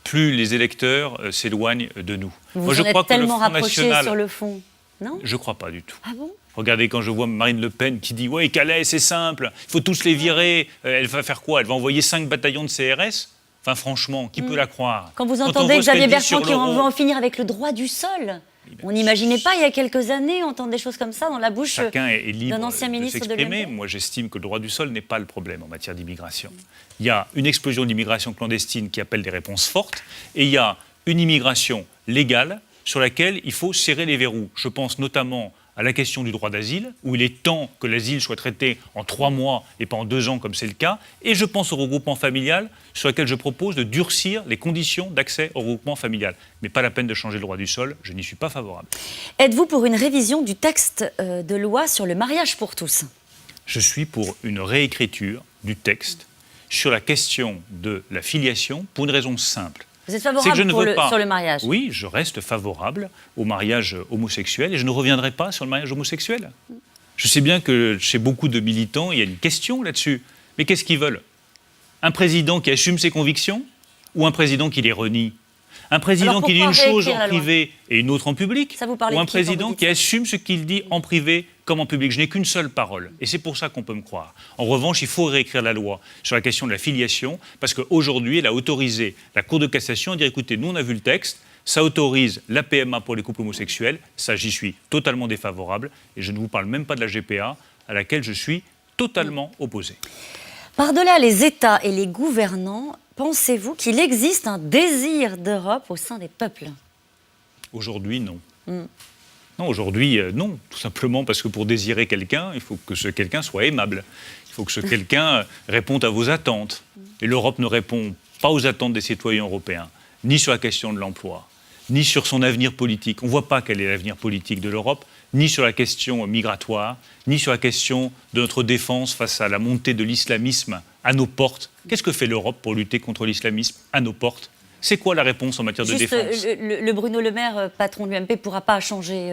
plus les électeurs s'éloignent de nous. Vous en êtes tellement rapprochés sur le fond, non? Je ne crois pas du tout. Ah bon? Regardez, quand je vois Marine Le Pen qui dit « Ouais, Calais, c'est simple, il faut tous les virer. » Elle va faire quoi? Elle va envoyer 5 bataillons de CRS? Enfin, franchement, qui peut la croire? Quand vous entendez Xavier Bertrand qui veut en finir avec le droit du sol, on n'imaginait pas il y a quelques années entendre des choses comme ça dans la bouche d'un ancien ministre de l'UMP. Moi, j'estime que le droit du sol n'est pas le problème en matière d'immigration. Il y a une explosion d'immigration clandestine qui appelle des réponses fortes, et il y a une immigration légale sur laquelle il faut serrer les verrous. Je pense notamment à la question du droit d'asile, où il est temps que l'asile soit traité en 3 mois et pas en 2 ans comme c'est le cas, et je pense au regroupement familial, sur lequel je propose de durcir les conditions d'accès au regroupement familial. Mais pas la peine de changer le droit du sol, je n'y suis pas favorable. Êtes-vous pour une révision du texte de loi sur le mariage pour tous? Je suis pour une réécriture du texte sur la question de la filiation, pour une raison simple. Vous êtes favorable sur le mariage? Oui, je reste favorable au mariage homosexuel et je ne reviendrai pas sur le mariage homosexuel. Je sais bien que chez beaucoup de militants, il y a une question là-dessus. Mais qu'est-ce qu'ils veulent? Un président qui assume ses convictions ou un président qui les renie? Un président qui dit une chose en privé et une autre en public? Ou un président qui assume ce qu'il dit en privé comme en public? Je n'ai qu'une seule parole. Et c'est pour ça qu'on peut me croire. En revanche, il faut réécrire la loi sur la question de la filiation, parce qu'aujourd'hui, elle a autorisé la Cour de cassation à dire, écoutez, nous on a vu le texte, ça autorise la PMA pour les couples homosexuels, ça j'y suis totalement défavorable, et je ne vous parle même pas de la GPA, à laquelle je suis totalement opposé. Par-delà les États et les gouvernants, pensez-vous qu'il existe un désir d'Europe au sein des peuples? Aujourd'hui, non. Non, aujourd'hui, non. Tout simplement parce que pour désirer quelqu'un, il faut que ce quelqu'un soit aimable. Il faut que ce quelqu'un réponde à vos attentes. Et l'Europe ne répond pas aux attentes des citoyens européens, ni sur la question de l'emploi, ni sur son avenir politique. On ne voit pas quel est l'avenir politique de l'Europe, ni sur la question migratoire, ni sur la question de notre défense face à la montée de l'islamisme à nos portes. Qu'est-ce que fait l'Europe pour lutter contre l'islamisme à nos portes? C'est quoi la réponse en matière de défense? Le Bruno Le Maire, patron de l'UMP, ne pourra pas changer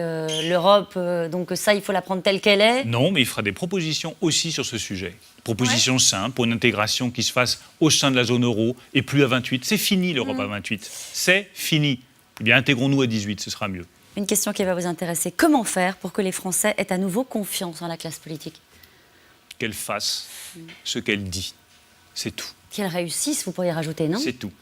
l'Europe, donc ça, il faut la prendre telle qu'elle est? Non, mais il fera des propositions aussi sur ce sujet. Propositions simples pour une intégration qui se fasse au sein de la zone euro et plus à 28. C'est fini l'Europe à 28. C'est fini. Eh bien, intégrons-nous à 18, ce sera mieux. Une question qui va vous intéresser. Comment faire pour que les Français aient à nouveau confiance en la classe politique? Qu'elle fasse ce qu'elle dit. C'est tout. Qu'elle réussisse, vous pourriez rajouter, non? C'est tout.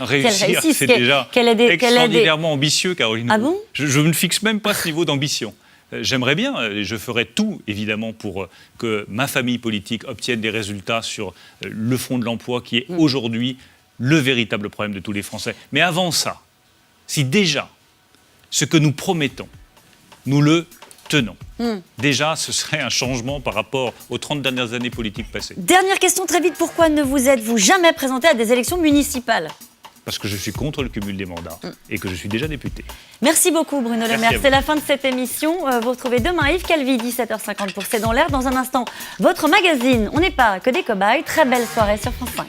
Réussir, c'est déjà extraordinairement ambitieux, Caroline. Ah bon? Je ne fixe même pas ce niveau d'ambition. J'aimerais bien, je ferai tout, évidemment, pour que ma famille politique obtienne des résultats sur le front de l'emploi, qui est aujourd'hui le véritable problème de tous les Français. Mais avant ça, si déjà, ce que nous promettons, nous le tenons, déjà, ce serait un changement par rapport aux 30 dernières années politiques passées. Dernière question très vite, pourquoi ne vous êtes-vous jamais présenté à des élections municipales? Parce que je suis contre le cumul des mandats et que je suis déjà député. Merci beaucoup Bruno Le Maire. C'est la fin de cette émission. Vous retrouvez demain Yves Calvi, 17h50 pour C'est dans l'air. Dans un instant, votre magazine. On n'est pas que des cobayes. Très belle soirée sur France 5.